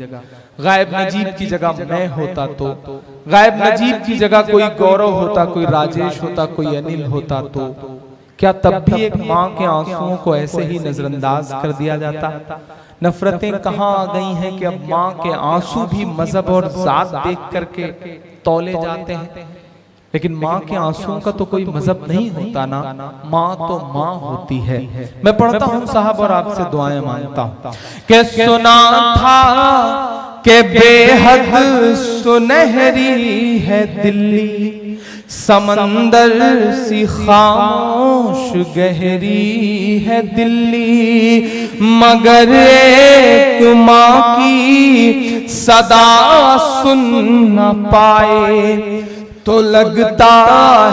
गायब नजीब की जगह मैं होता तो, गायब नजीब की जगह कोई गौरव होता, कोई राजेश होता, कोई अनिल होता तो क्या तब भी एक माँ के आंसुओं को ऐसे ही नजरअंदाज कर दिया जाता? नफरतें कहाँ आ गई हैं कि अब माँ के आंसू भी मजहब और जात देख करके तौले जाते हैं। लेकिन माँ के आंसुओं का तो कोई मजहब नहीं होता ना, माँ तो माँ होती है। मैं पढ़ता हूँ साहब और आपसे दुआएं मांगता हूँ कि सुना था कि बेहद सुनहरी है दिल्ली, समंदर सी खामोश गहरी है दिल्ली। मगर एक माँ की सदा सुन न पाए तो लगता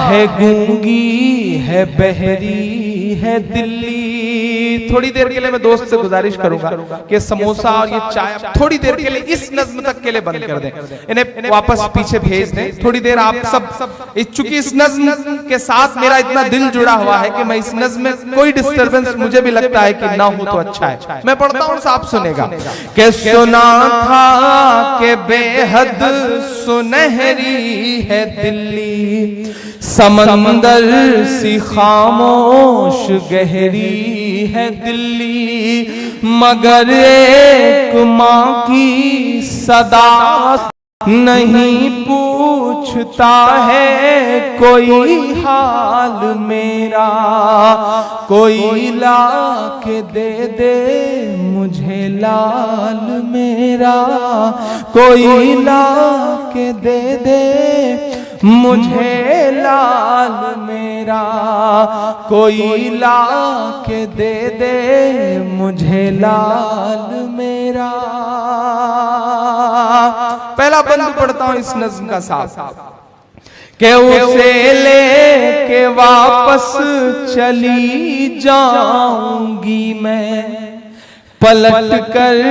है गूंगी है बहरी है दिल्ली। थोड़ी देर के लिए मैं दोस्त से गुजारिश करूंगा कि समोसा और ये चाय थोड़ी देर के लिए इस नज्म तक के लिए बंद कर दें, इन्हें वापस पीछे भेज दें। थोड़ी देर आप सब चूंकि इस नज्म के साथ मेरा इतना दिल जुड़ा हुआ है कि मैं इस नज्म में कोई डिस्टरबेंस मुझे भी लगता है कि ना हो तो अच्छा है। मैं पढ़ता हूँ आप सुनेगा कि सुना था कि बेहद सुनहरी है दिल्ली, समंदर सी खामोश गहरी है दिल्ली, मगर एक माँ की सदा नहीं पूछता है कोई हाल मेरा। कोई ला के दे मुझे लाल मेरा, कोई ला के दे मुझे लाल मेरा, कोई ला के दे मुझे लाल मेरा। पहला बंद पढ़ता हूं इस नज्म का साथ कि उसे लेके वापस चली जाऊंगी मैं, पलट कर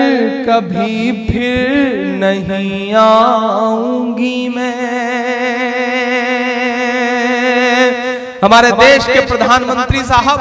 कभी फिर नहीं आऊंगी मैं। हमारे देश के प्रधानमंत्री साहब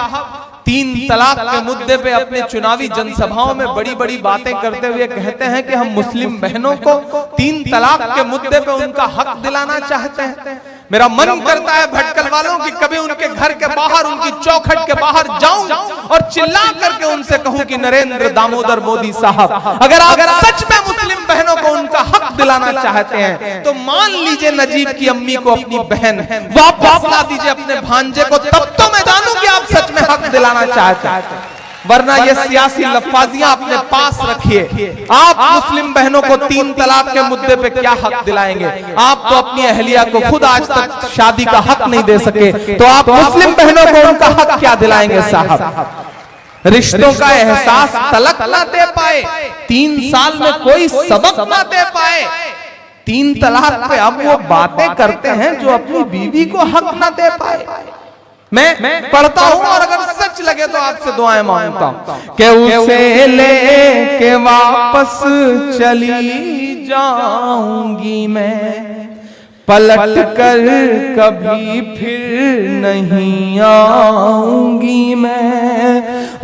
3 तलाक के मुद्दे पे अपने चुनावी जनसभाओं में बड़ी बड़ी बातें करते हुए कहते हैं कि हम मुस्लिम बहनों को 3 तलाक के मुद्दे पे उनका हक दिलाना चाहते हैं। मेरा मन करता है भटकल वालों की कभी उनके घर के बाहर, उनकी चौखट के बाहर जाऊं और चिल्ला करके उनसे कहूं कि नरेंद्र दामोदर मोदी साहब, अगर आप सच में मुस्लिम बहनों को उनका हक दिलाना चाहते हैं तो मान लीजिए नजीब की अम्मी को अपनी बहन वापस ला दीजिए अपने भांजे को, तब तो मैं जानूं कि आप सच में हक दिलाना चाहते हैं। वरना ये सियासी लफ्फाजियां अपने पास रखिए। आप मुस्लिम बहनों को 3 तलाक के मुद्दे पे क्या हक दिलाएंगे? आप तो अपनी अहलिया को खुद आज तक शादी का हक नहीं दे सके, तो आप मुस्लिम बहनों को उनका हक क्या दिलाएंगे साहब? रिश्तों का एहसास तलक ना दे पाए, 3 साल में कोई सबक ना दे पाए, 3 तलाक पे अब वो बातें करते हैं जो अपनी बीवी को हक ना दे पाए। मैं पढ़ता हूं और अगर सच लगे तो आपसे दुआएं मांगता हूं कि उसे लेके वापस चली जाऊंगी मैं, पलट कर कभी फिर नहीं आऊंगी मैं।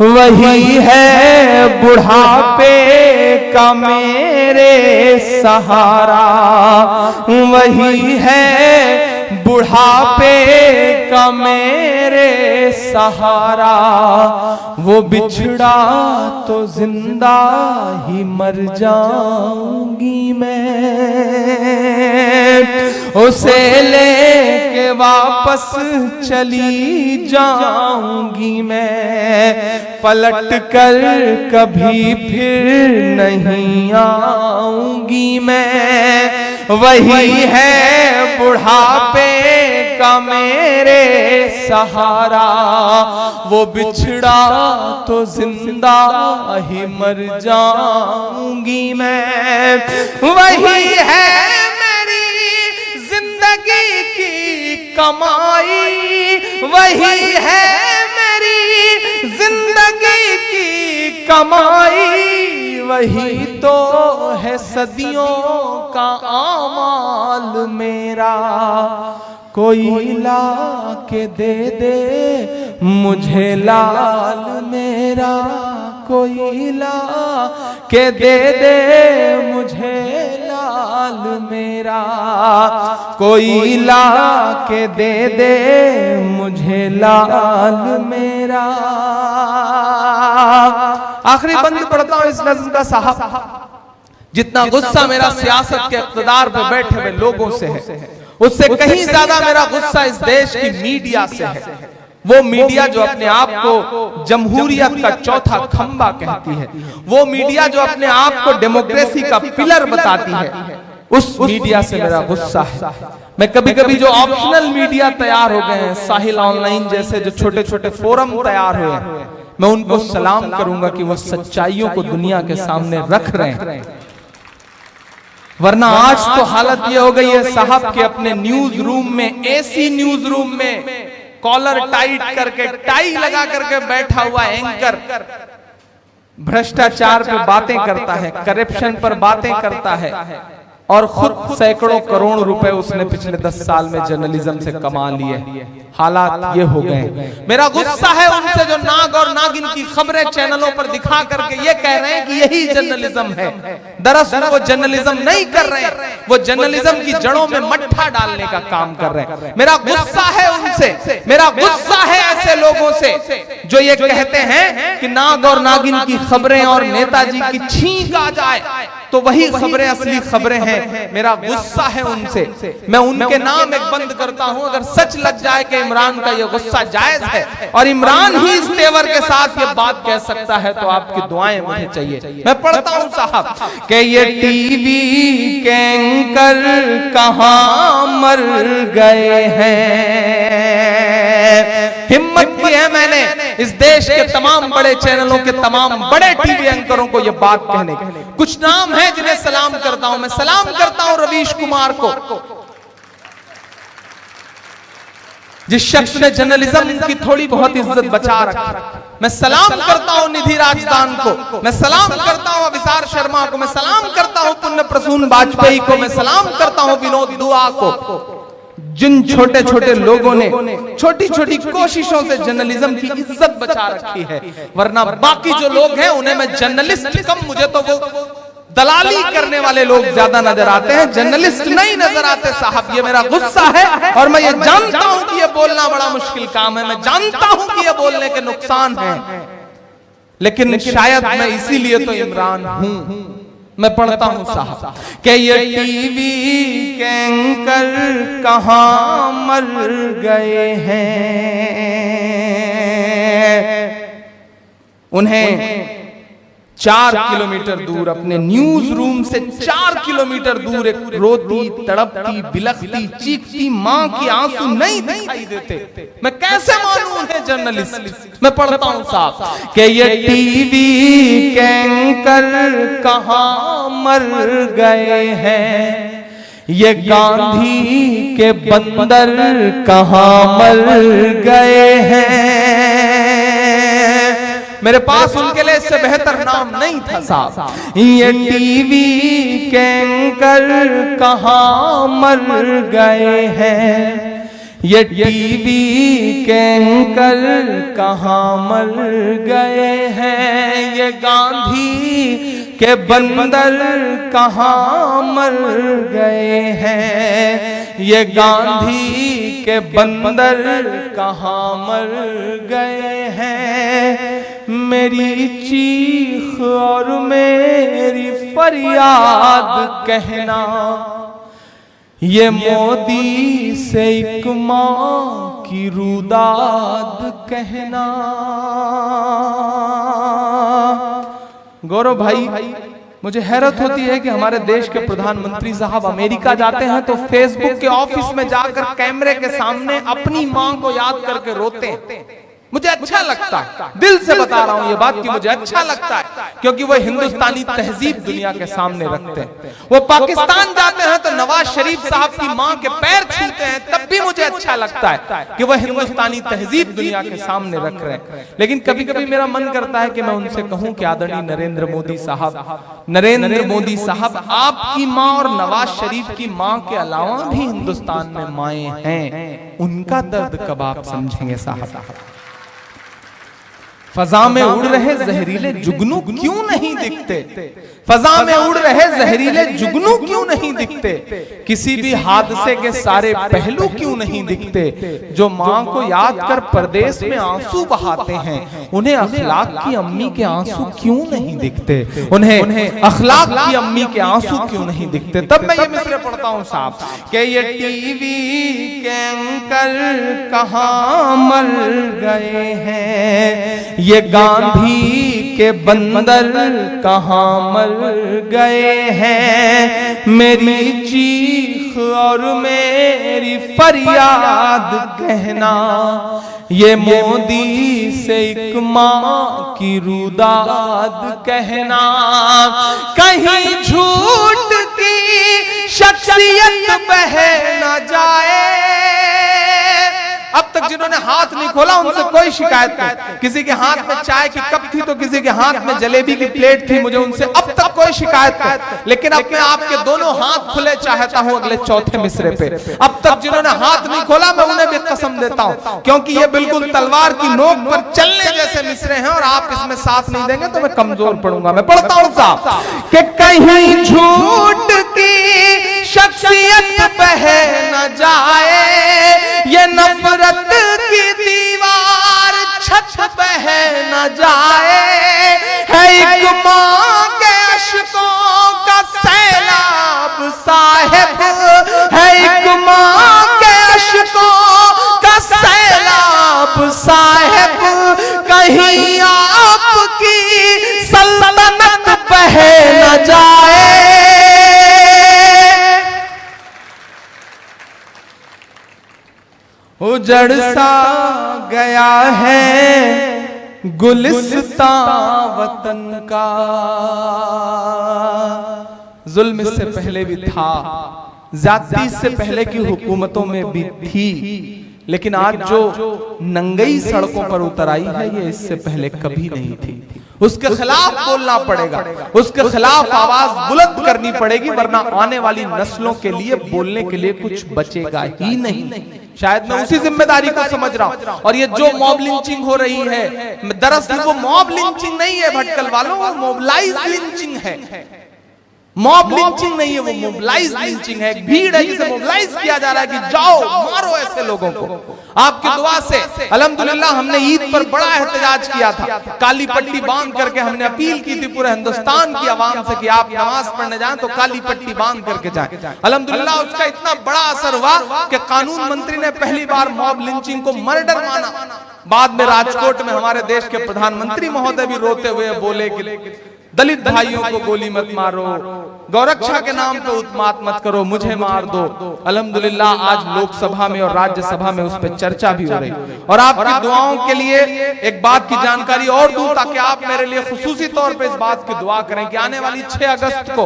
वही है बुढ़ापे का मेरे सहारा, वही है बुढ़ापे का मेरे सहारा। वो बिछड़ा तो जिंदा ही मर जाऊंगी मैं। उसे लेके वापस चली जाऊंगी मैं, पलट कर कभी फिर नहीं आऊंगी मैं। वही है बुढ़ापे का मेरे सहारा, वो बिछड़ा तो जिंदा ही मर जाऊंगी मैं। वही है मेरी जिंदगी की कमाई, वही है मेरी जिंदगी की कमाई। वही तो है सदियों का आमाल मेरा। कोई ला के दे मुझे लाल मेरा, कोई ला के दे मुझे लाल मेरा, कोई ला के दे मुझे लाल मेरा। आखिरी बंद पढ़ता हूं इस नज़्म का साहब। जितना गुस्सा मेरा सियासत के इक़्तिदार पे बैठे हुए लोगों से है, उससे कहीं ज्यादा मेरा गुस्सा इस देश की मीडिया से है। वो मीडिया जो अपने आप को जमहूरियत का चौथा खंबा कहती है, वो मीडिया जो अपने आप को डेमोक्रेसी का पिलर बताती है, उस मीडिया से मेरा गुस्सा है। मैं कभी कभी जो ऑप्शनल मीडिया तैयार हो गए हैं, साहिल ऑनलाइन जैसे जो छोटे छोटे फोरम तैयार हुए हैं, मैं उनको सलाम करूंगा कि वो सच्चाइयों को दुनिया के सामने रख रहे हैं। वरना आज तो हालत ये हो गई है साहब कि अपने न्यूज रूम में, एसी न्यूज रूम में कॉलर टाइट करके, टाई लगा करके बैठा हुआ एंकर भ्रष्टाचार पे बातें करता है, करप्शन पर बातें करता है, और खुद सैकड़ों करोड़ रुपए उसने पिछले 10 साल में जर्नलिज्म से कमा लिए। हालात ये हो गए। मेरा गुस्सा है उन उनसे जो नाग और नागिन की खबरें चैनलों पर दिखा करके ये कह रहे हैं कि यही जर्नलिज्म है। दरअसल वो जर्नलिज्म नहीं कर रहे हैं, वो जर्नलिज्म की जड़ों में मट्ठा डालने का काम कर रहे हैं। मेरा गुस्सा है उनसे, मेरा गुस्सा है ऐसे लोगों से जो ये कहते हैं कि नाग और नागिन की खबरें और नेताजी की छींक आ जाए तो वही खबरें असली खबरें हैं। मेरा गुस्सा है उनसे। मैं उनके नाम एक बंद करता हूं। अगर सच लग जाए कि इमरान का ये गुस्सा जायज है और इमरान ही इस तेवर के साथ ये बात कह सकता है तो आपकी दुआएं मुझे चाहिए। मैं पढ़ता हूं साहब कि ये टीवी के एंकर कहां मर गए हैं। हिम्मत की है मैंने इस देश के तमाम बड़े चैनलों के तमाम बड़े टीवी एंकरों को यह बात कहने की। कुछ नाम है जिन्हें सलाम करता हूं। मैं सलाम करता हूं रवीश कुमार को, जिस शख्स ने जर्नलिज्म की थोड़ी बहुत इज्जत बचा रखी। मैं सलाम करता हूं निधि राजदान को, मैं सलाम करता हूं अभिसार शर्मा को, मैं सलाम करता हूं पुण्य प्रसून वाजपेयी को, मैं सलाम करता हूं विनोद दुआ को। जिन छोटे छोटे लोगों ने छोटी छोटी कोशिशों से जर्नलिज्म की इज्जत बचा रखी है, वरना बाकी जो लोग हैं उन्हें मैं जर्नलिस्ट कम, मुझे तो वो दलाली करने वाले लोग ज्यादा नजर आते हैं, जर्नलिस्ट नहीं नजर आते साहब। ये मेरा गुस्सा है और मैं ये जानता हूं कि ये बोलना बड़ा मुश्किल काम है, मैं जानता हूं कि ये बोलने के नुकसान है, लेकिन शायद मैं इसीलिए तो इमरान हूं। मैं पढ़ता हूं साहब कि ये टीवी के एंकर कहां मर गए हैं। उन्हें 4 किलोमीटर दूर अपने न्यूज रूम से 4 किलोमीटर दूर एक रोती तड़पती बिलखती चीखती मां की आंसू नहीं दिखाई देते। मैं कैसे मानूं उन्हें जर्नलिस्ट। मैं पढ़ता हूं साहब कि ये टीवी के एंकर कहां मर गए हैं, ये गांधी के बंदर कहां मर गए हैं। मेरे पास उनके लिए इससे बेहतर नाम नहीं था साहब। ये टीवी के एंकर कहां मर गए हैं, ये टीवी के एंकर कहां मर गए हैं, ये गांधी के बंदर कहां मर गए हैं, ये गांधी के बंदर कहां मर गए हैं। मेरी चीख और मेरी फरियाद कहना, ये मोदी से एक मां की रुदाद कहना। गौरव भाई, मुझे हैरत होती है कि हमारे देश के प्रधानमंत्री साहब अमेरिका जाते हैं तो फेसबुक के ऑफिस में जाकर कैमरे के सामने अपनी मां को याद करके रोते हैं। मुझे अच्छा लगता है, दिल से बता रहा हूं ये बात कि मुझे अच्छा लगता है, क्योंकि वो हिंदुस्तानी तहजीब दुनिया के सामने रखते हैं। वो पाकिस्तान जाते हैं तो नवाज शरीफ साहब की मां के पैर छूते हैं, तब भी मुझे अच्छा लगता है कि वो हिंदुस्तानी तहजीब दुनिया के सामने रख रहे हैं। लेकिन कभी कभी मेरा मन करता है कि मैं उनसे कहूं कि आदरणीय नरेंद्र मोदी साहब, आपकी मां और नवाज शरीफ की मां के अलावा भी हिंदुस्तान में माएं हैं, उनका दर्द कब आप समझेंगे साहब? फजा में उड़ रहे जहरीले जुगनू क्यों नहीं दिखते? फजा में उड़ रहे जहरीले जुगनू क्यों नहीं दिखते? किसी भी हादसे के सारे पहलू क्यों नहीं दिखते? जो मां को याद कर परदेश में आंसू बहाते हैं, उन्हें अखलाक की अम्मी के आंसू क्यों नहीं दिखते? उन्हें अखलाक की अम्मी के आंसू क्यों नहीं दिखते? तब मैं ये मिसरे पढ़ता हूं साहब कि ये टीवी के एंकर कहां मर गए हैं, ये गांधी के बंदर कहां मर गए हैं। मेरी चीख और मेरी फरियाद कहना, ये मोदी से एक मां की रुदाद कहना। कहीं झूठ की शख्सियत बह न जाए। अब तक जिन्होंने हाथ नहीं खोला, उनसे कोई शिकायत नहीं। किसी के हाथ में चाय की कप थी तो किसी के हाथ में जलेबी की प्लेट थी, मुझे उनसे अब तक कोई शिकायत नहीं। लेकिन अब मैं आपके दोनों हाथ खुले चाहता हूं अगले चौथे मिसरे पे। अब तक जिन्होंने हाथ नहीं खोला मैं उन्हें भी कसम देता हूं, क्योंकि ये बिल्कुल तलवार की नोक पर चलने जैसे मिसरे हैं और आप इसमें साथ नहीं देंगे तो मैं कमजोर पड़ूंगा। मैं पढ़ता हूं साहब कि कहीं झूठ की शख्सियत बह न जाए, ये नफरत की दीवार छत बह न जाए, है एक मां के अश्कों का सैलाब साहिब, है एक मां के अश्कों का सैलाब साहिब, कहीं आपकी सल्तनत बह न जाए। उजड़ सा गया है गुलिस्तां वतन का। जुल्म इससे पहले भी था, ज्यादती इससे पहले की हुकूमतों में भी थी, लेकिन आज जो नंगई सड़कों पर उतर आई है ये इससे पहले कभी नहीं थी। उसके खिलाफ बोलना पड़ेगा, उसके खिलाफ आवाज बुलंद करनी पड़ेगी, वरना आने वाली नस्लों के लिए बोलने के लिए कुछ बचेगा ही नहीं। शायद मैं उसी जिम्मेदारी को समझ रहा हूं। और ये जो मॉब लिंचिंग हो रही है, दरअसल वो मॉब लिंचिंग नहीं है भटकल वालों, वो मोबलाइज लिंचिंग है। मॉब लिंचिंग नहीं है, वो मोबलाइज लिंचिंग है। एक भीड़ है जिसे मोबलाइज किया जा रहा है कि जाओ मारो ऐसे लोगों को। आपकी दुआ से अल्हम्दुलिल्लाह हमने ईद पर बड़ा एहतजाज किया था, काली पट्टी बांध करके हमने अपील की थी पूरे हिंदुस्तान की आवाम से कि आप नमाज पढ़ने जाएं तो काली पट्टी बांध करके जाएं। अल्हम्दुलिल्लाह उसका इतना बड़ा असर हुआ कि कानून मंत्री ने पहली बार मॉब लिंचिंग को मर्डर माना। बाद में राजकोट में हमारे देश के प्रधानमंत्री महोदय भी रोते हुए बोले कि दलित भाइयों को गोली मत मारो, गौरक्षा के नाम पे उत्मात मत करो, मुझे मार दो। अल्हम्दुलिल्लाह आज लोकसभा में और राज्यसभा में उस पर चर्चा भी हो रही। और आपकी दुआओं के लिए एक बात की जानकारी और दूं ताकि आप मेरे लिए खुसूसी तौर पे इस बात की दुआ करें कि आने वाली 6 अगस्त को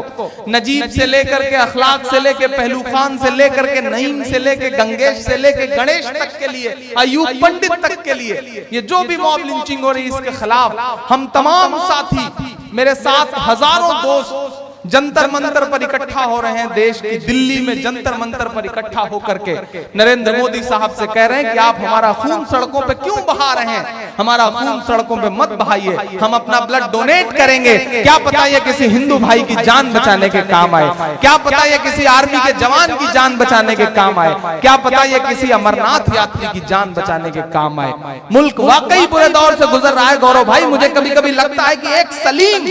नजीब से लेकर के, अखलाक से लेके, पहलू खान से लेकर के, नईम से लेके, गंगेश से लेके, गणेश तक के लिए, अयूब पंडित तक के लिए, ये जो भी मॉब लिंचिंग हो रही है इसके खिलाफ हम तमाम साथी, मेरे साथ हजारों दोस्त जंतर मंतर पर इकट्ठा हो रहे हैं। देश की दिल्ली में जंतर मंतर पर इकट्ठा होकर के नरेंद्र मोदी साहब से कह रहे हैं कि आप हमारा खून सड़कों पे क्यों बहा रहे हैं, हमारा खून सड़कों पे मत बहाइए, हम अपना ब्लड डोनेट करेंगे। क्या पता ये किसी हिंदू भाई की जान बचाने के काम आए, क्या पता ये किसी आर्मी के जवान की जान बचाने के काम आए, क्या पता ये किसी अमरनाथ यात्री की जान बचाने के काम आए। मुल्क वाकई बुरे दौर से गुजर रहा है गौरव भाई। मुझे कभी कभी लगता है कि एक सलीम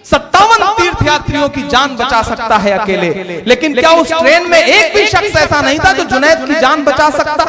57 तीर्थयात्रियों की जान बचा सकता है अकेले, लेकिन क्या उस ट्रेन में एक भी शख्स ऐसा नहीं था जो जुनैद की जान बचा सकता?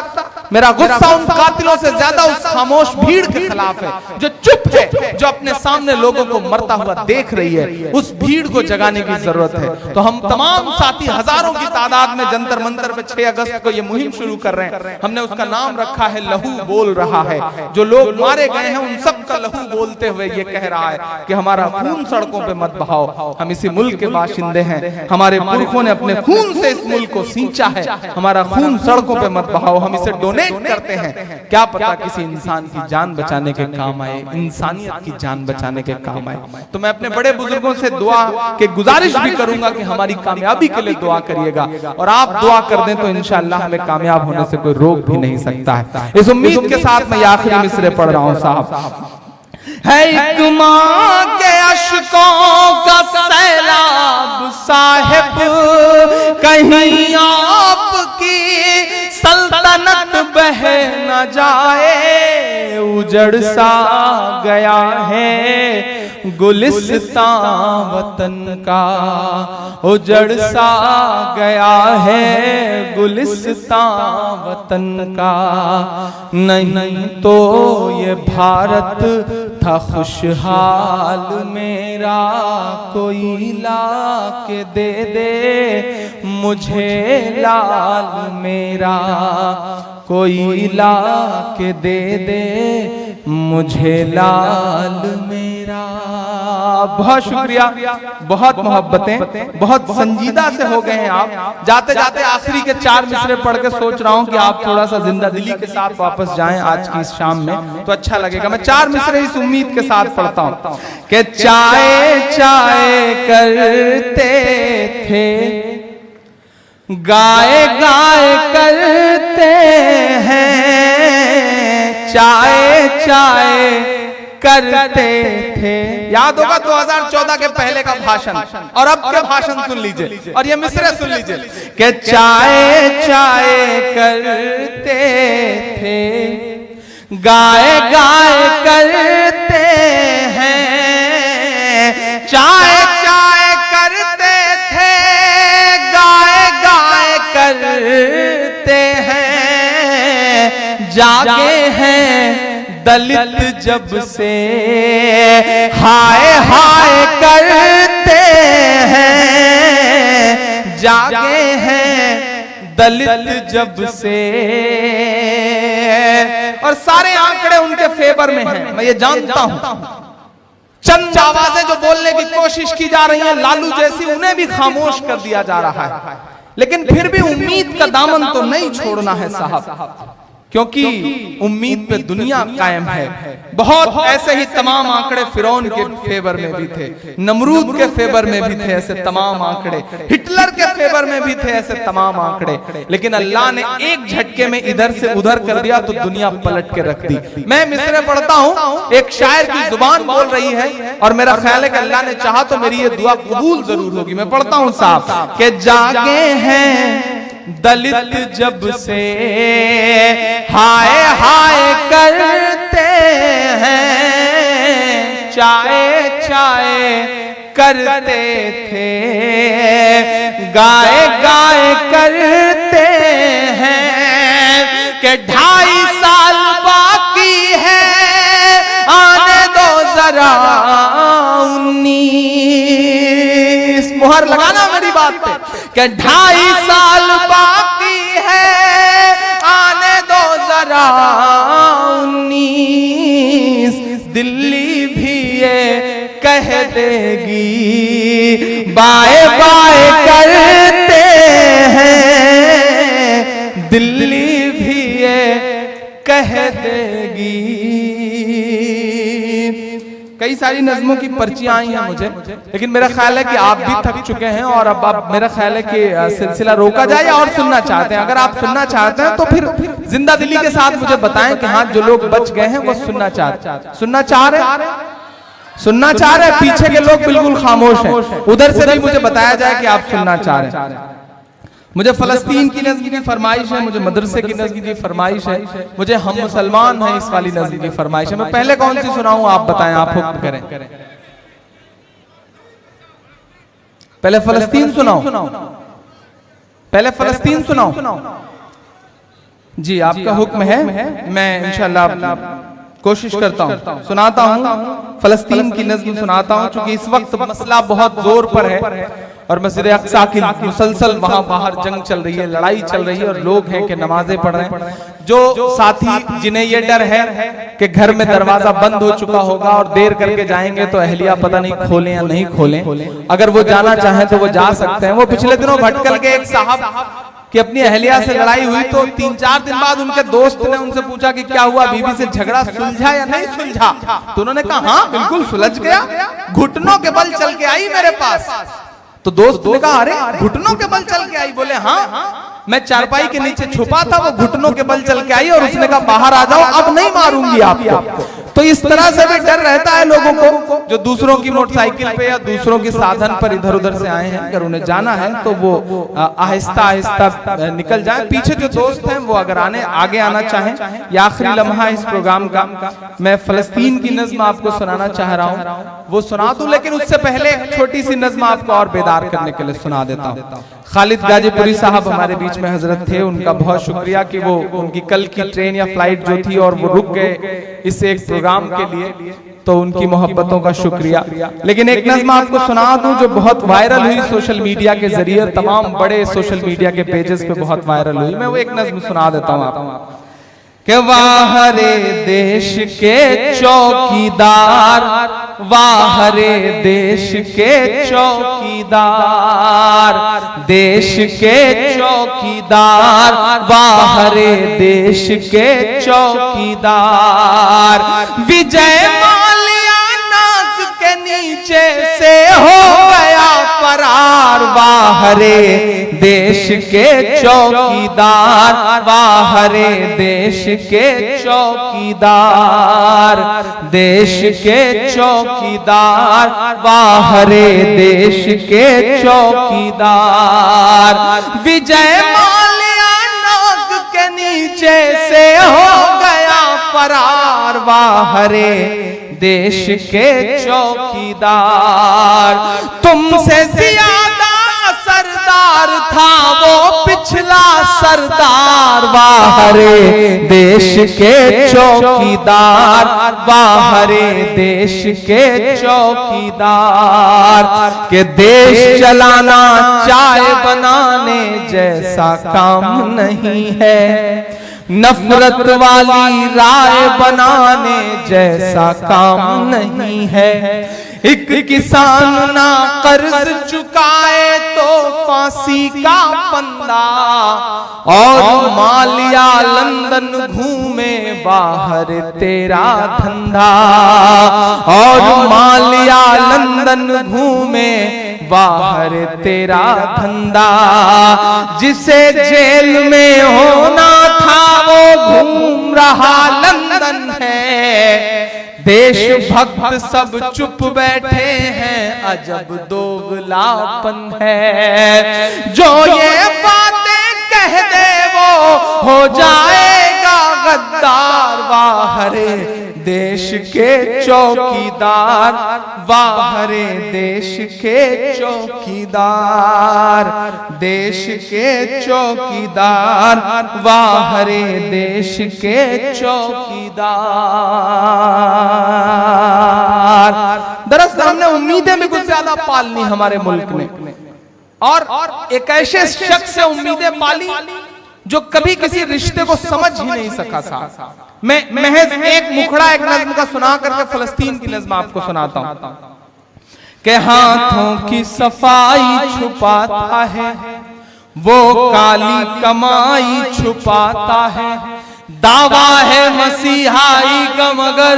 मेरा गुस्सा उन कातिलों से ज्यादा उस खामोश भीड़ के खिलाफ है जो चुप है, जो अपने सामने लोगों को मरता हुआ देख रही है। उस भीड़ को जगाने की जरूरत है। तो हम तमाम साथी हजारों की तादाद में जंतर मंतर पे 6 अगस्त को ये मुहिम शुरू कर रहे हैं। हमने उसका नाम रखा है लहू बोल रहा है। जो लोग मारे गए हैं उन सब का लहू बोलते हुए ये कह रहा है कि हमारा खून सड़कों पे मत बहाओ। हम इसी मुल्क के बाशिंदे हैं, हमारे पुरखों ने अपने खून से इस मुल्क को सींचा है, हमारा खून सड़कों पे मत बहाओ। हम इसे डोनेट करते हैं, क्या पता किसी इंसान की जान बचाने के काम आए, इंसानियत की जान बचाने के काम आए। तो मैं अपने बड़े बुजुर्गों से दुआ के गुजारिश भी करूंगा कि हमारी कामयाबी के लिए दुआ करिएगा, और आप दुआ कर दें तो इंशाअल्लाह हमें कामयाब होने से कोई रोक भी नहीं सकता है। इस उम्मीद के साथ मैं आखिरी मिसरे पढ़ रहा हूं साहब। है एक मां के अश्कों का सैलाब साहिब, कहीं आपकी सल्तनत बह न जाए। उजड़ सा गया है गुलिस्तां वतन का, उजड़ सा गया है गुलिस्तां वतन का। नहीं तो ये भारत था खुशहाल मेरा, कोई ला के दे दे मुझे लाल मेरा, कोई ला के दे दे मुझे लाल मेरा। बहुत शुक्रिया, बहुत मोहब्बतें, बहुत संजीदा से हो गए हैं आप। जाते जाते आखिरी के 4 मिसरे पढ़ के सोच रहा हूं कि आप थोड़ा सा जिंदा दिली के साथ वापस जाएं आज की इस शाम में, तो अच्छा लगेगा। मैं 4 मिसरे इस उम्मीद के साथ पढ़ता हूं कि चाय चाय करते थे, गाय गाय करते हैं, चाय चाय करते थे। याद होगा 2014 के पहले का भाषण और अब के भाषण सुन लीजिए और ये मिसरे सुन लीजिए कि चाय चाय करते थे, गाय गाय करते हैं, चाय चाय करते थे, गाय गाय करते हैं, जागे हैं दलित जब से, हाय हाय करते हैं, जागे हैं दलित जब से। और सारे आंकड़े उनके फेवर में हैं, मैं ये जानता हूं। चंद आवाजें जो बोलने की कोशिश की जा रही हैं लालू जैसी, उन्हें भी खामोश कर दिया जा रहा है, लेकिन फिर भी उम्मीद का दामन तो नहीं छोड़ना है साहब, क्योंकि उम्मीद पे दुनिया कायम है। बहुत ऐसे ही तमाम आंकड़े फिरौन के फेवर में भी थे, नमरूद के फेवर में भी थे ऐसे तमाम आंकड़े, हिटलर के फेवर में भी थे ऐसे तमाम आंकड़े, लेकिन अल्लाह ने एक झटके में इधर से उधर कर दिया तो दुनिया पलट के रख दी। मैं मिसरे पढ़ता हूं, एक शायर की जुबान बोल रही है और मेरा ख्याल है कि अल्लाह ने चाहा तो मेरी ये दुआ कबूल जरूर होगी। मैं पढ़ता हूं साहब कि जागे हैं दलित जब से, हाय हाय करते हैं, चाय चाय करते थे, गाय गाय करते हैं, कि 2.5 साल बाकी है, आने दो जरा 19। मुहर लगाना मेरी बात पे कि 2.5 साल बाकी है, आने दो जरा 19। दिल्ली भी ये कह देगी, बाय बाय करते हैं, दिल्ली भी ये कह देगी। कई सारी नज़्मों की पर्चियां आई हैं मुझे, लेकिन मेरा ख्याल है कि आप भी थक चुके हैं और अब आप, मेरा ख्याल है कि सिलसिला रोका जाए या और सुनना चाहते हैं। अगर आप सुनना चाहते हैं तो फिर जिंदा दिली के साथ मुझे बताएं कि हाँ, जो लोग बच गए हैं वो सुनना चाह रहे हैं। पीछे के लोग बिल्कुल खामोश हैं, उधर से भी मुझे बताया जाए कि आप सुनना चाह रहे हैं। मुझे फलस्तीन की नज़्म की फरमाइश है, मुझे मदरसे की नज़्म की फरमाइश है, मुझे हम मुसलमान हैं इस वाली नज़्म की फरमाइश है। मैं पहले कौन सी सुनाऊं, आप बताएं, आप हुक्म करें। पहले फलस्तीन सुनाऊं? पहले फलस्तीन सुनाऊं? जी, आपका हुक्म है। मैं इंशाअल्लाह कोशिश करता हूं, सुनाता हूं, फलस्तीन की नज़्म सुनाता हूं, क्योंकि इस वक्त मसला बहुत जोर पर है और मस्जिद अक्सा की मुसलसल वहां बाहर जंग चल रही है, लड़ाई चल रही है और लोग हैं कि नमाजें पढ़ रहे हैं। जो साथी जिन्हें ये डर है कि घर में दरवाजा बंद हो चुका होगा और देर करके जाएंगे तो अहलिया पता नहीं खोलें या नहीं खोलें, अगर वो जाना चाहें तो वो जा सकते हैं। वो पिछले दिनों भटकल के एक साहब कि अपनी अहलिया से लड़ाई हुई तो 3-4 दिन बाद उनके दोस्त ने उनसे पूछा कि क्या हुआ, बीवी से झगड़ा सुलझा या नहीं सुलझा? तो उन्होंने कहा हाँ बिल्कुल सुलझ गया, घुटनों के बल चल के आई मेरे पास। तो दोस्त ने कहा अरे घुटनों के बल चल के आई? बोले हाँ, मैं चारपाई के नीचे छुपा था, वो घुटनों के बल चल के आई और उसने कहा बाहर आ जाओ, अब नहीं मारूंगी आपको। तो इस तरह से भी डर रहता है लोगों को जो दूसरों की मोटरसाइकिल पे या दूसरों के साधन पर इधर उधर से आए हैं, अगर उन्हें जाना है तो वो आहिस्ता आहिस्ता निकल जाए। पीछे जो दोस्त हैं वो अगर आगे आना चाहें, ये आखिरी लम्हा इस प्रोग्राम का, मैं फलस्तीन की नज़्म आपको सुनाना चाह रहा हूँ, वो सुना दूं, लेकिन उससे पहले एक छोटी सी नज़्म आपको और बेदार करने के लिए सुना देता हूँ। खालिद गाजीपुरी साहब हमारे बीच में हजरत थे, उनका बहुत शुक्रिया कि वो उनकी कल की ट्रेन या फ्लाइट जो थी और वो रुक गए इस एक प्रोग्राम के लिए, तो उनकी मोहब्बतों का शुक्रिया। लेकिन एक नज़्म आपको सुना दूं जो बहुत वायरल हुई सोशल मीडिया के जरिए, तमाम बड़े सोशल मीडिया के पेजेस पे बहुत वायरल हुई। मैं वो एक नज़्म सुना देता हूँ आपको कि वाह रे देश के चौकीदार, वाह रे देश के चौकीदार, देश के चौकीदार, वाह रे देश के चौकीदार। विजय माल्या नाक के नीचे से हो गया फरार, वाह रे देश के चौकीदार, वाह रे देश के चौकीदार, देश के चौकीदार, वाह रे देश के चौकीदार। विजय माल्या नाक के नीचे से हो गया फरार, वाह रे देश के चौकीदार। तुमसे ज्यादा सरदार था वो पिछला सरदार, वाह रे देश के चौकीदार, वाह रे देश के चौकीदार। के देश चलाना चाय बनाने जैसा काम नहीं है, नफरत वाली राय बनाने जैसा काम नहीं है। एक किसान ना कर्ज चुकाए तो फांसी का फंदा, और मालिया लंदन घूमे बाहर तेरा धंधा, और मालिया लंदन घूमे बाहर तेरा धंधा। जिसे जेल में होना था वो घूम रहा लंदन है, देशभक्त सब चुप बैठे हैं अजब दोगलापन है। जो ये बातें कह दे वो हो जाएगा गद्दार, वाह रे देश के चौकीदार, वाह रे देश के चौकीदार, देश के चौकीदार, वाह रे देश के चौकीदार। दरअसल हमने उम्मीदें भी कुछ ज्यादा पालनी हमारे मुल्क में, और एक ऐसे शख्स से उम्मीदें पाली जो कभी किसी रिश्ते को समझ ही नहीं सका था। मैं महज एक मुखड़ा एक नज्म का सुना करके फलस्तीन की नज्म आपको सुनाता हूं। के हाथों की सफाई छुपाता है वो काली कमाई छुपाता है, दावा है मसीहाई का मगर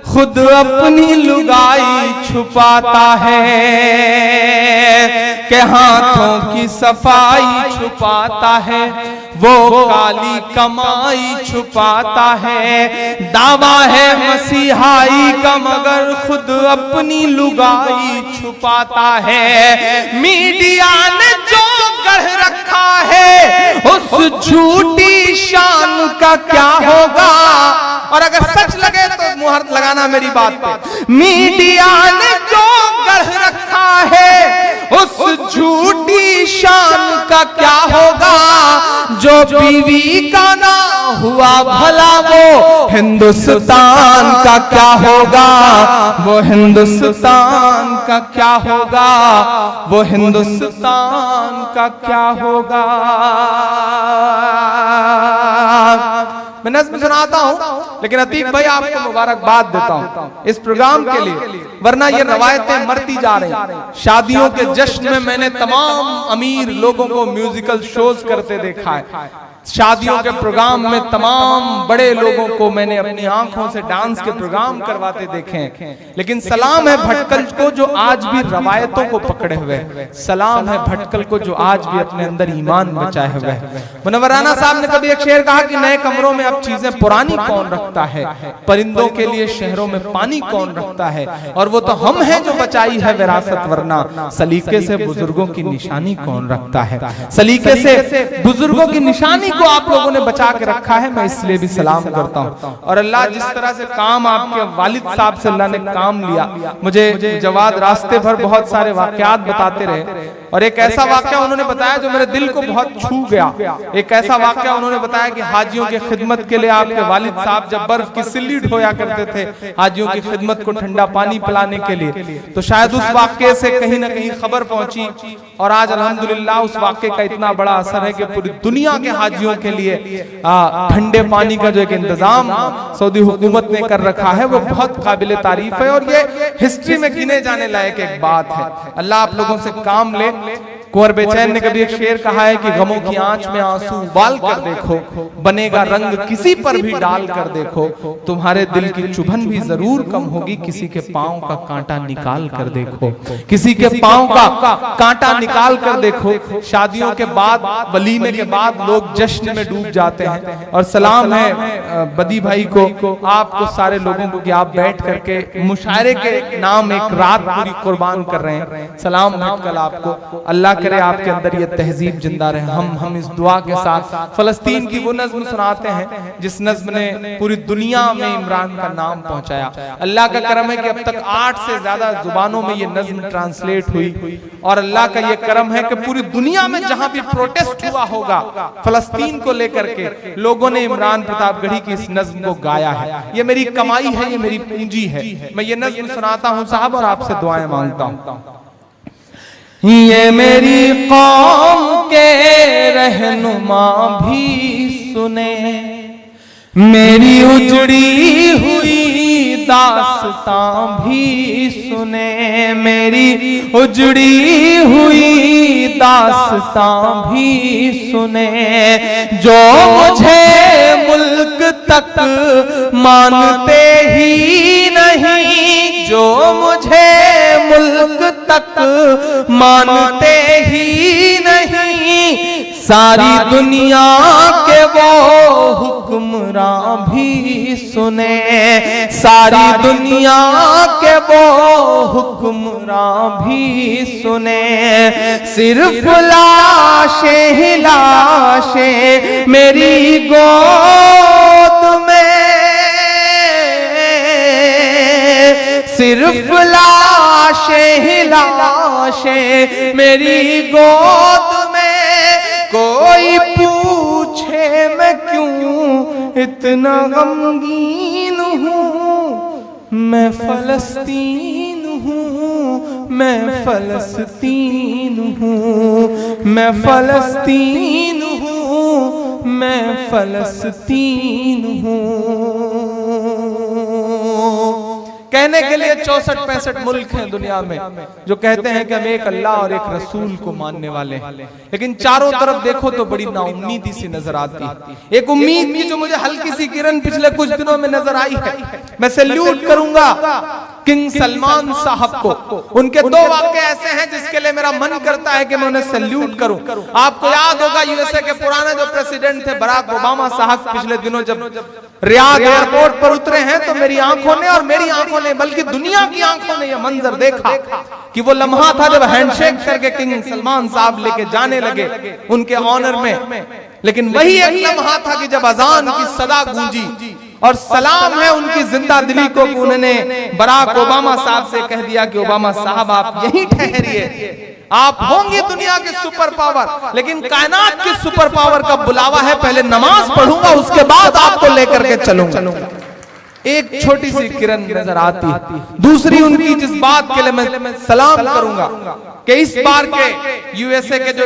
खुद अपनी लुगाई छुपाता है। के हाथों की सफाई छुपाता है वो काली कमाई छुपाता है, दावा है मसीहाई का मगर खुद अपनी लुगाई छुपाता है। मीडिया ने जो गढ़ रखा है उस झूठी शान का क्या होगा, और अगर सच लगे तो मुहर लगाना मेरी बात पे। मीडिया ने जो गढ़ रखा है उस झूठी शान का क्या होगा, जो बीवी का ना हुआ भला वो हिंदुस्तान का क्या होगा, वो हिंदुस्तान का क्या होगा, वो हिंदुस्तान का क्या होगा। मैं नज़्म सुनाता हूं, लेकिन अतीक भाई आपको मुबारकबाद देता हूं इस प्रोग्राम के लिए, वरना ये रवायतें मरती जा रही। शादियों के जश्न में मैंने तमाम अमीर लोगों को म्यूजिकल शोज करते देखा है, शादियों के प्रोग्राम में तमाम बड़े लोगों को मैंने अपनी आंखों से डांस के प्रोग्राम करवाते देखे हैं। लेकिन सलाम है भटकल को जो आज भी रवायतों को पकड़े हुए, सलाम है भटकल को जो आज भी अपने अंदर ईमान बचाए हुए। मुनव्वराना साहब ने कभी एक शेर कहा कि नए कमरों में अब चीजें पुरानी कौन रखता है, परिंदों के लिए शहरों में पानी कौन रखता है, और वो तो हम हैं जो बचाई है विरासत, वरना सलीके से बुजुर्गों की निशानी कौन रखता है। सलीके से बुजुर्गों की निशानी को आप लोगों ने बचा के रखा है, मैं इसलिए भी सलाम करता हूं। और अल्लाह जिस तरह से काम आपके वालिद साहब से अल्लाह ने काम लिया, मुझे जवाद रास्ते भर बहुत सारे वाकयात बताते रहे। और एक ऐसा वाकया उन्होंने बताया जो मेरे दिल को बहुत छू गया। एक ऐसा वाकया उन्होंने बताया कि हाजियों की खिदमत के लिए आपके वालिद साहब जब बर्फ की सिल्ली ढोया करते थे हाजियों की खिदमत को ठंडा पानी पिलाने के लिए, तो शायद उस वाकये से कहीं ना कहीं खबर पहुंची और आज अल्हम्दुलिल्लाह उस वाकये का इतना बड़ा असर है कि पूरी दुनिया के हाजियों के लिए ठंडे पानी का जो एक इंतजाम सऊदी हुकूमत ने कर रखा है वो बहुत काबिल तारीफ है और ये हिस्ट्री में गिने जाने लायक एक बात है। अल्लाह आप लोगों से काम ले। कुंवर बेचैन ने कभी एक शेर कहा है कि गमों की आंच में आंसू उबाल कर देखो, बनेगा रंग किसी पर भी डाल कर देखो, तुम्हारे दिल की चुभन भी जरूर कम होगी, किसी के पांव का कांटा निकाल कर देखो, किसी के पांव का कांटा निकाल कर देखो। शादियों के बाद, वलीमे के बाद लोग जश्न में डूब जाते हैं और सलाम है बदी भाई को, आपको सारे लोगों को कि आप बैठ करके मुशायरे के नाम एक रात पूरी कुर्बान कर रहे हैं। सलाम भटकल आपको, अल्लाह करे आपके अंदर ये तहजीब जिंदा रहे। हम इस दुआ के साथ फलस्तीन की वो नज्म सुनाते हैं जिस नज्म ने पूरी दुनिया में इमरान का नाम पहुंचाया। अल्लाह का करम है कि अब तक 8 से ज्यादा जुबानों में ये नज्म ट्रांसलेट हुई और अल्लाह का ये करम है कि पूरी दुनिया में जहां भी प्रोटेस्ट हुआ होगा फलस्तीन को लेकर के लोगों ने इमरान प्रतापगढ़ी की इस नज्म को गाया है। ये मेरी कमाई है, ये मेरी पूंजी है। मैं ये नज्म सुनाता हूं साहब और आपसे दुआएं मांगता हूं। ये मेरी कौम के रहनुमा भी सुने, मेरी उजड़ी हुई दास्तां भी सुने, मेरी उजड़ी हुई दास्तां भी सुने, जो मुझे मुल्क तक मानते ही नहीं, जो मुझे मुल्क तक मानते ही नहीं, सारी दुनिया के वो हुक्मरां भी सुने, सारी दुनिया के वो हुक्मरां भी सुने, सिर्फ लाशें ही लाशें मेरी गोद में, सिर्फ लाशें ही लाशें मेरी गोद में, कोई पूछे मैं क्यों इतना गमगीन हूँ, मैं फलस्तीन हूँ, मैं फलस्तीन हूँ, मैं फलस्तीन हूँ, मैं फलस्तीन हूँ। कहने के लिए 64-65 मुल्क हैं दुनिया में जो कहते हैं कि हम एक अल्लाह और एक रसूल को मानने वाले हैं, लेकिन चारों तरफ देखो तो बड़ी नाउम्मीदी सी नजर आती है। एक उम्मीद की जो मुझे हल्की सी किरण पिछले कुछ दिनों में नजर आई है। मैं सैल्यूट करूंगा किंग सलमान साहब को। उनके 2 वाक्य ऐसे हैं जिसके लिए मेरा मन करता है कि मैं उन्हें सैल्यूट करूं। आपको याद होगा यूएसए के पुराने जो प्रेसिडेंट थे बराक ओबामा साहब पिछले दिनों जब रियाद एयरपोर्ट पर उतरे हैं तो मेरी आंखों ने, और मेरी आंखों ने बल्कि दुनिया की आंखों ने यह मंजर देखा कि वो लम्हा था जब हैंडशेक करके किंग सलमान साहब लेके जाने लगे उनके ऑनर में, लेकिन वही एक लम्हा था कि जब अजान की सदा गूंजी और सलाम है उनकी जिंदा दिली को, उन्होंने बराक ओबामा साहब से कह दिया कि ओबामा साहब आप यहीं ठहरिए, आप होंगे दुनिया के सुपर पावर, लेकिन कायनात के सुपर पावर का बुलावा है, पहले नमाज पढ़ूंगा उसके बाद आपको लेकर के चलूंगा। एक छोटी सी किरण नजर आती। दूसरी उनकी जिस बात के लिए मैं सलाम करूंगा कि इस बार के यूएसए के जो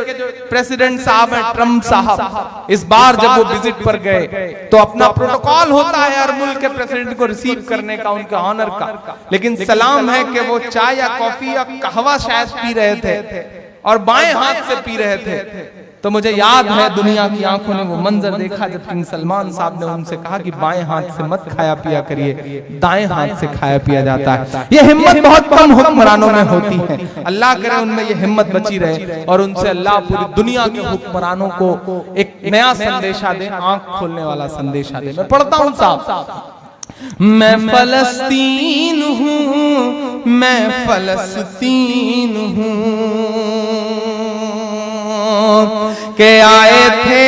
प्रेसिडेंट साहब हैं ट्रम्प साहब, इस बार जब वो विजिट पर गए तो अपना प्रोटोकॉल होता है हर मुल्क के प्रेसिडेंट को रिसीव करने का, उनका ऑनर का, लेकिन सलाम है कि वो चाय या कॉफी या कहवा शायद पी रहे थे और बाएं हाथ से पी रहे थे। तो मुझे याद है दुनिया की आंखों ने वो मंजर देखा जब किंग सलमान साहब ने उनसे कहा कि बाएं हाथ से मत खाया पिया करिए, दाएं हाथ से खाया पिया जाता है। ये हिम्मत बहुत कम हुक्मरानों में होती है। अल्लाह करे उनमें ये हिम्मत बची रहे और उनसे अल्लाह पूरी दुनिया के हुक्मरानों को एक नया संदेशा दे, आंख खोलने वाला संदेशा दे। मैं पढ़ता हूँ साहब, मैं फलस्तीन हूँ, मैं फलस्तीन हूँ के आए थे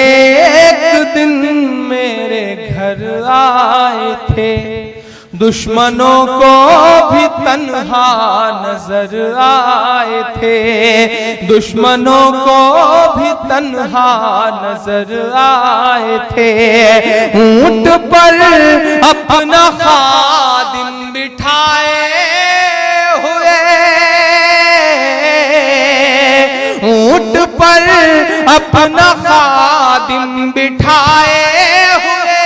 एक दिन मेरे घर आए थे, दुश्मनों को भी तन्हा नजर आए थे, दुश्मनों को भी तन्हा नजर आए थे। ऊंट पर अपना खादिम बिठाए हुए, ऊंट पर अपना खादिम बिठाए हुए,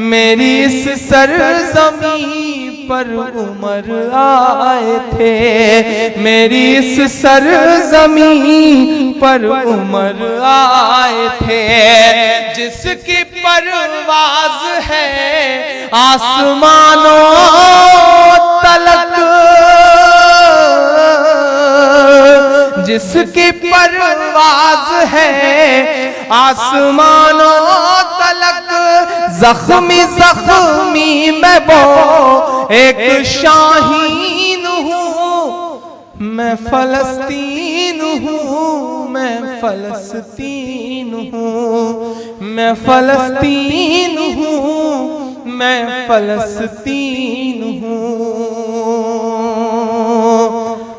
मेरी इस सरजमीं पर उमर आए थे, मेरी इस सरजमीं पर उमर आए थे। जिसकी परवाज है आसमानों तलक, जिसकी परवाज है आसमानों तलक, जख्मी जख्मी मैं वो एक शाहीन हूँ, मैं फलस्तीन हूँ, मैं फलस्तीन हूँ, मैं फलस्तीन हूँ, मैं फलस्तीन हूँ।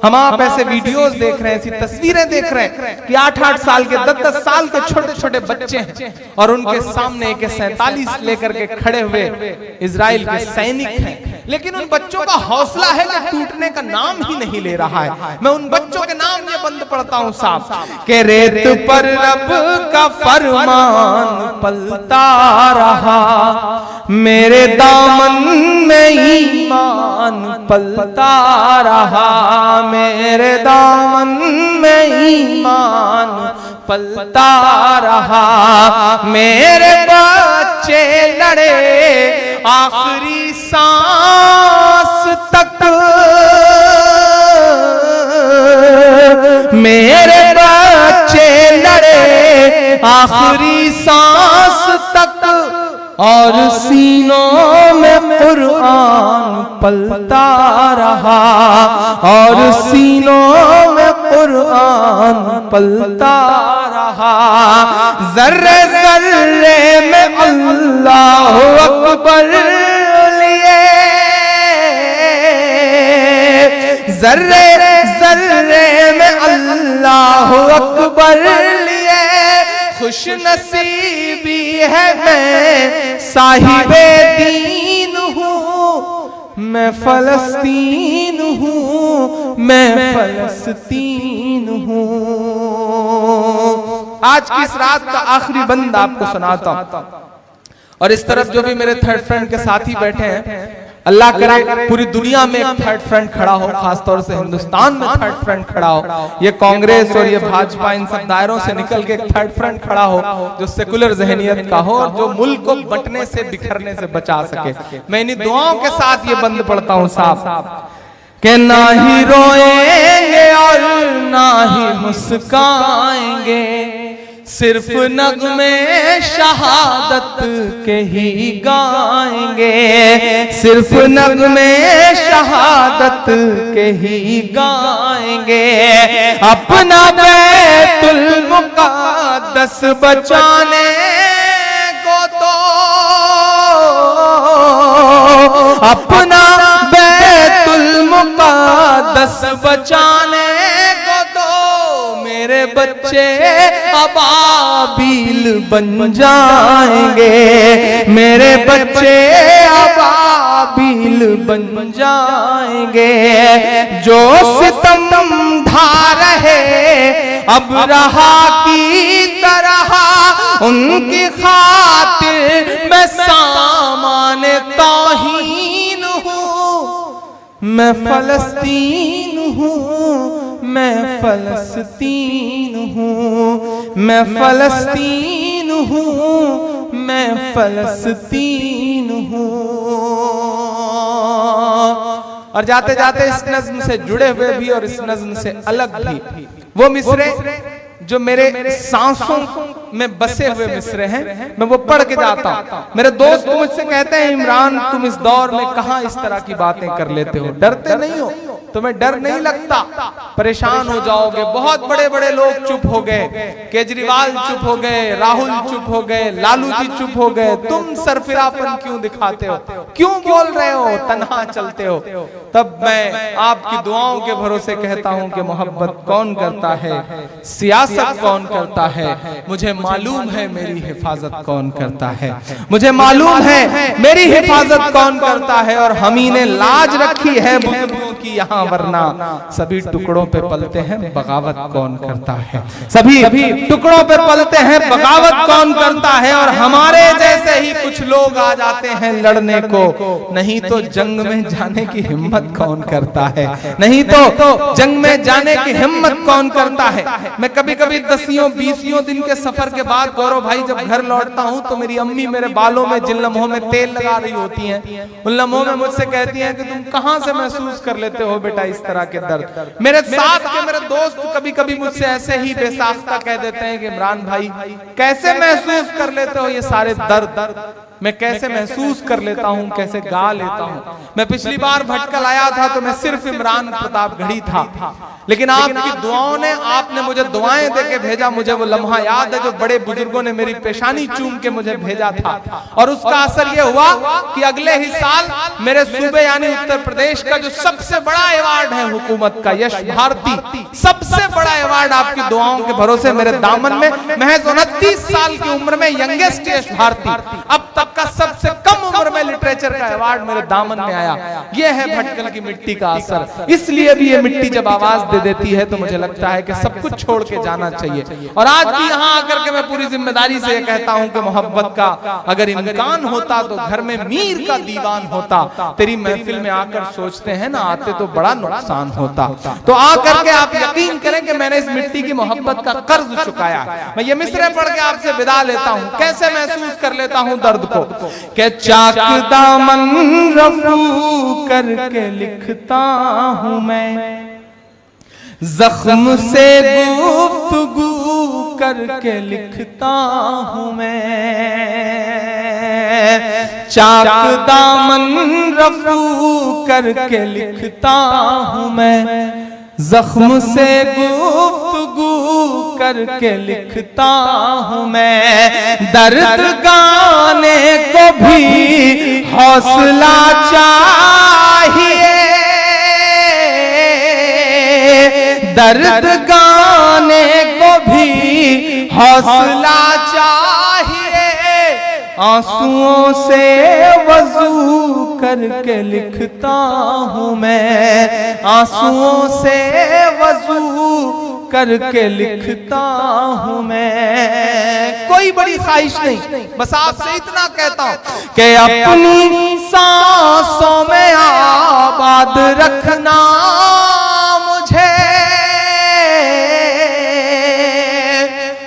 हम आप ऐसे वीडियोस देख रहे हैं, ऐसी तस्वीरें देख रहे हैं कि 8-8 साल के 10-10 साल के छोटे छोटे बच्चे हैं और उनके सामने AK-47 लेकर के खड़े हुए इजराइल के सैनिक हैं, लेकिन उन बच्चों का हौसला है कि टूटने का नाम ही नहीं ले रहा है। मैं उन बच्चों के नाम ये बंद पढ़ता हूं साफ कि रेत पर रब का फरमान पलता रहा, मेरे दामन में ईमान पलता रहा, मेरे दामन में ईमान पलता रहा। मेरे बच्चे लड़े आखिरी सांस तक, मेरे बच्चे लड़े आखिरी सांस तक, और सीनों में कुरान पलता रहा, और सीनों में कुरान पलता रहा। जर्रे जर्रे में अल्लाह अकबर लिए, जर्रे जर्रे में अल्लाह अकबर लिए, खुश नसीबी है मैं साहिबे दीन हूँ, मैं फलस्तीन हूँ, मैं फलस्तीन हूँ। आज की इस रात का आखिरी बंद आपको सुनाता हूँ, और इस तरफ जो भी मेरे थर्ड फ्रंट के साथी बैठे हैं, अल्लाह करे पूरी दुनिया में एक थर्ड फ्रंट खड़ा हो, खासतौर से हिंदुस्तान में थर्ड फ्रंट खड़ा हो। ये कांग्रेस और ये भाजपा इन सब दायरों से निकल के एक थर्ड फ्रंट खड़ा हो जो सेकुलर जहनियत का हो और जो मुल्क को बंटने से बिखरने से बचा सके। मैं इन्हीं दुआओं के साथ ये बंद पढ़ता हूँ साहब कि ना ही रोएंगे और ना ही मुस्काएंगे, सिर्फ नगमे शहादत के ही गाएंगे, सिर्फ नगमे शहादत के ही गाएंगे। अपना बैतुल मुक़द्दस बचाने को तो, अपना बैतुल मुक़द्दस बचाने को तो मेरे बच्चे अबाबिल बन जाएंगे, मेरे बच्चे अबाबिल बन जाएंगे। जो सितम ढा रहे अब रहा की तरह, उनकी खातिर मैं सामान तौहीन हूँ, मैं फलस्तीन हूँ, मैं फलस्तीन हूँ, मैं फलस्तीन हूँ, मैं फलस्तीन हूँ। और जाते जाते इस नज्म से जुड़े हुए भी और इस नज्म से अलग भी वो मिसरे जो मेरे सांसों में बसे हुए मिसरे हैं, मैं वो पढ़ के जाता हूँ। मेरे दोस्त मुझसे कहते हैं, इमरान तुम इस दौर में कहाँ इस तरह की बातें कर लेते हो, डरते नहीं हो? तुम्हें डर नहीं लगता? परेशान हो जाओगे। बहुत बड़े बड़े लोग चुप हो गए, केजरीवाल चुप हो गए, राहुल चुप हो गए, लालू जी चुप हो गए। तुम सरफिरापन क्यों दिखाते हो? क्यों बोल रहे हो? तन्हा चलते हो। तब मैं आपकी दुआओं के भरोसे कहता हूं कि मोहब्बत कौन करता है, सियासत कौन करता है, मुझे मालूम है मेरी हिफाजत कौन करता है, मुझे मालूम है मेरी हिफाजत कौन करता है। और हम ही ने लाज रखी है बुजुर्गों की यहाँ, वरना सभी टुकड़ों पे पलते हैं, बगावत कौन करता है? सभी टुकड़ों पे पलते हैं, बगावत कौन करता है? और हमारे जैसे ही कुछ लोग आ जाते हैं लड़ने को, नहीं तो जंग में जाने की हिम्मत कौन करता है? नहीं तो जंग में जाने की हिम्मत कौन करता है? मैं कभी कभी 10-20 दिन के सफर के बाद गौरव भाई जब घर लौटता हूं तो मेरी अम्मी मेरे बालों में जिन लम्हों में तेल लगा रही होती हैं, उन लम्हों में मुझसे कहती हैं कि तुम कहां से महसूस कर लेते हो बेटा इस तरह के दर्द? मेरे साथ के मेरे दोस्त कभी कभी मुझसे ऐसे ही बेसाख्ता कह देते हैं कि इमरान भाई कैसे महसूस कर लेते हो ये सारे दर्द? मैं कैसे महसूस कर लेता हूं, कैसे गा लेता हूं। मैं पिछली बार भटकल आया था तो मैं सिर्फ इमरान प्रतापगढ़ी था, लेकिन आपकी दुआओं ने, आपने मुझे दुआएं देके भेजा। मुझे वो लम्हा याद है जो बड़े बुजुर्गों ने मेरी पेशानी चूम के मुझे भेजा था, और उसका असर ये हुआ कि अगले ही साल मेरे सूबे यानी उत्तर प्रदेश का जो सबसे बड़ा अवार्ड है हुकूमत का, यश भारती, सबसे बड़ा अवार्ड आपकी दुआओं के भरोसे मेरे दामन में, महज 29 साल की उम्र में यंगेस्ट यश भारती, अब तक का सबसे कम उम्र में लिटरेचर का अवार्ड मेरे दामन में आया। यह है भटकल की मिट्टी का असर। इसलिए भी ये मिट्टी जब आवाज दे देती है तो मुझे लगता है कि सब कुछ छोड़ के जाना चाहिए। और आज भी यहाँ आकर के मैं पूरी जिम्मेदारी से ये कहता हूँ कि मोहब्बत का अगर इम्कान होता तो घर में मीर का दीवान होता। तेरी महफिल में आकर सोचते हैं ना आते तो बड़ा नुकसान होता। तो आकर के आप यकीन करें कि मैंने इस मिट्टी की मोहब्बत का कर्ज चुकाया। मैं ये मिसरे पढ़ के आपसे विदा लेता हूँ। कैसे महसूस कर लेता हूँ दर्द को कि चाक दामन रफू करके लिखता हूँ मैं, जख्म से गुफ्तगू करके लिखता हूँ मैं, चाक दामन रफू करके लिखता हूँ मैं, जख्म से गुफ्तगू करके लिखता हूँ मैं। दर्द गाने को भी हौसला चाहिए, दर्द गाने को भी हौसला चाहिए, आंसुओं से वजू करके लिखता हूँ मैं, आंसुओं से वजू करके लिखता हूँ मैं। कोई बड़ी ख्वाहिश नहीं, बस आपसे इतना कहता हूँ कि अपनी सांसों में आबाद रखना मुझे।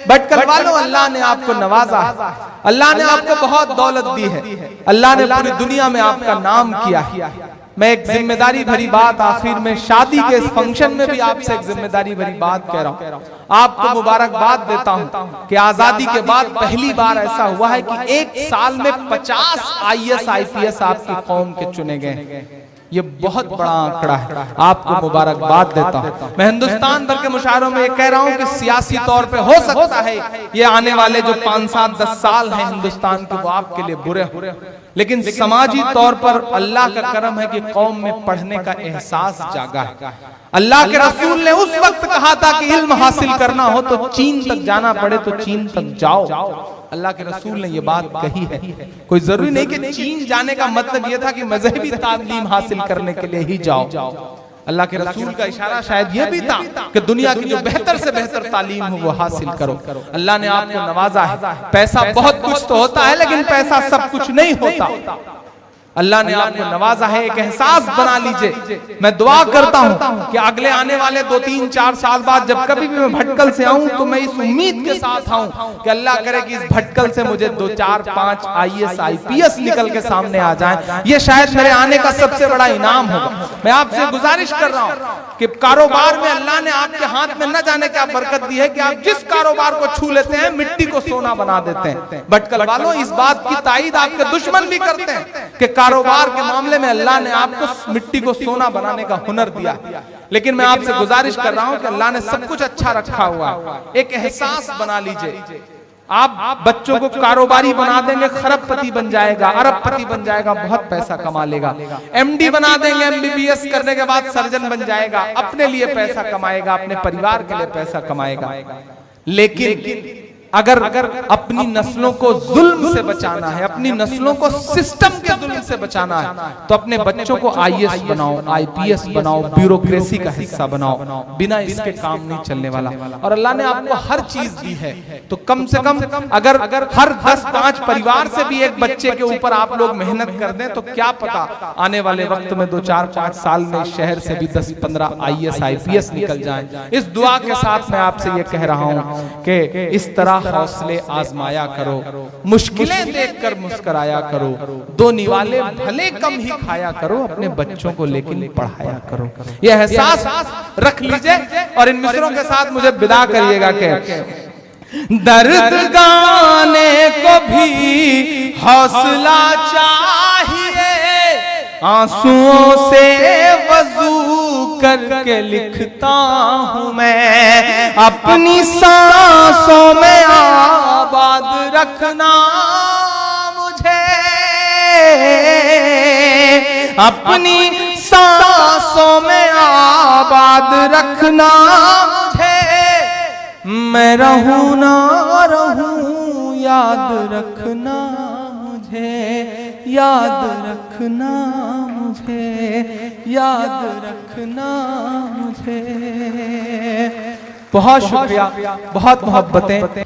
भटकल वालों, अल्लाह ने आपको नवाजा, अल्लाह ने आपको बहुत दौलत दी है, अल्लाह ने पूरी दुनिया में आपका नाम किया है। मैं एक जिम्मेदारी भरी बात आखिर में शादी के इस फंक्शन में भी आपसे एक जिम्मेदारी भरी बात कह रहा हूँ। आपको मुबारकबाद देता हूँ कि आजादी के बाद पहली बार ऐसा हुआ है कि एक साल में 50 IAS IPS आपकी कौम के चुने गए। ये बहुत बड़ा आंकड़ा है, आपको मुबारकबाद देता हूं। मैं हिंदुस्तान भर के मुशायरों में ये कह रहा हूं कि सियासी तौर पे हो सकता है ये आने वाले जो 5, 7, 10 साल हैं हिंदुस्तान के वो आपके लिए बुरे हों, लेकिन समाजी तौर पर अल्लाह का करम है कि कौम में पढ़ने का एहसास जागा है। अल्लाह के रसूल ने उस वक्त कहा था कि इल्म हासिल करना हो तो चीन तक जाना पड़े तो चीन तक जाओ। अल्लाह के रसूल ने ये बात कही है। कोई जरूरी नहीं कि चीन जाने का मतलब ये था कि मजहबी तालीम हासिल करने के लिए ही जाओ। अल्लाह के रसूल का इशारा शायद ये भी था कि दुनिया की जो बेहतर से बेहतर तालीम हो वो हासिल करो। अल्लाह ने आपको नवाजा है। पैसा बहुत कुछ तो होता है, लेकिन पैसा सब कुछ नहीं होता। अल्लाह ने आपको नवाजा है, एक एहसास बना लीजिए। मैं दुआ करता हूं कि अगले आने वाले 2, 3, 4 साल बाद जब कभी भी मैं भटकल से आऊं तो मैं इस उम्मीद के साथ आऊं कि अल्लाह करे कि इस भटकल से मुझे 2, 4, 5 IAS IPS निकल के सामने आ जाएं। ये शायद मेरे आने का सबसे बड़ा इनाम होगा। मैं आपसे गुजारिश कर रहा हूं कि कारोबार में अल्लाह ने आपके हाथ में न जाने क्या बरकत दी है कि आप जिस कारोबार को छू लेते हैं मिट्टी को सोना बना देते हैं। भटकल वालों, इस बात की तायीद आपके दुश्मन भी करते हैं कि कारोबार के मामले में अल्लाह ने आपको मिट्टी को सोना बनाने का हुनर दिया, लेकिन मैं आपसे गुजारिश कर रहा हूं कि अल्लाह ने सब कुछ अच्छा रखा हुआ है। एक एहसास बना लीजिए, आप बच्चों को कारोबारी बना देंगे, खरबपति बन जाएगा, अरबपति बन जाएगा, बहुत पैसा कमा लेगा। एमडी बना देंगे, एमबीबीएस करने के बाद सर्जन बन जाएगा, अपने लिए पैसा कमाएगा, अपने परिवार के लिए पैसा कमाएगा। लेकिन अगर अपनी नस्लों को जुल्म से बचाना है, अपनी नस्लों को सिस्टम के जुल्म से बचाना है, तो अपने बच्चों को आईएएस बनाओ, आईपीएस बनाओ, ब्यूरोक्रेसी का हिस्सा बनाओ। बिना इसके काम नहीं चलने वाला। और अल्लाह ने आपको हर चीज दी है, तो कम से कम अगर हर 10-5 परिवार से भी एक बच्चे के ऊपर आप लोग मेहनत कर दें, तो क्या पता आने वाले वक्त में 2-4-5 साल में शहर से भी 10-15 आईएएस आईपीएस निकल जाए। इस दुआ के साथ मैं आपसे ये कह रहा हूं कि इस तरह हौसले आजमाया करो, मुश्किलें देखकर मुस्कुराया करो, 2 निवाले भले कम ही खाया करो, अपने बच्चों को लेकिन पढ़ाया करो। यह एहसास रख लीजिए और इन मिसरों के साथ मुझे विदा करिएगा कि दर्द गाने को भी हौसला चाहिए, आंसुओं से वजू करके लिखता हूं मैं, अपनी सांसों में आबाद रखना मुझे, अपनी सांसों में आबाद रखना मुझे, मैं रहूं ना रहूं याद रखना मुझे, याद रखना मुझे, याद रखना मुझे। बहुत शुक्रिया, बहुत मोहब्बतें।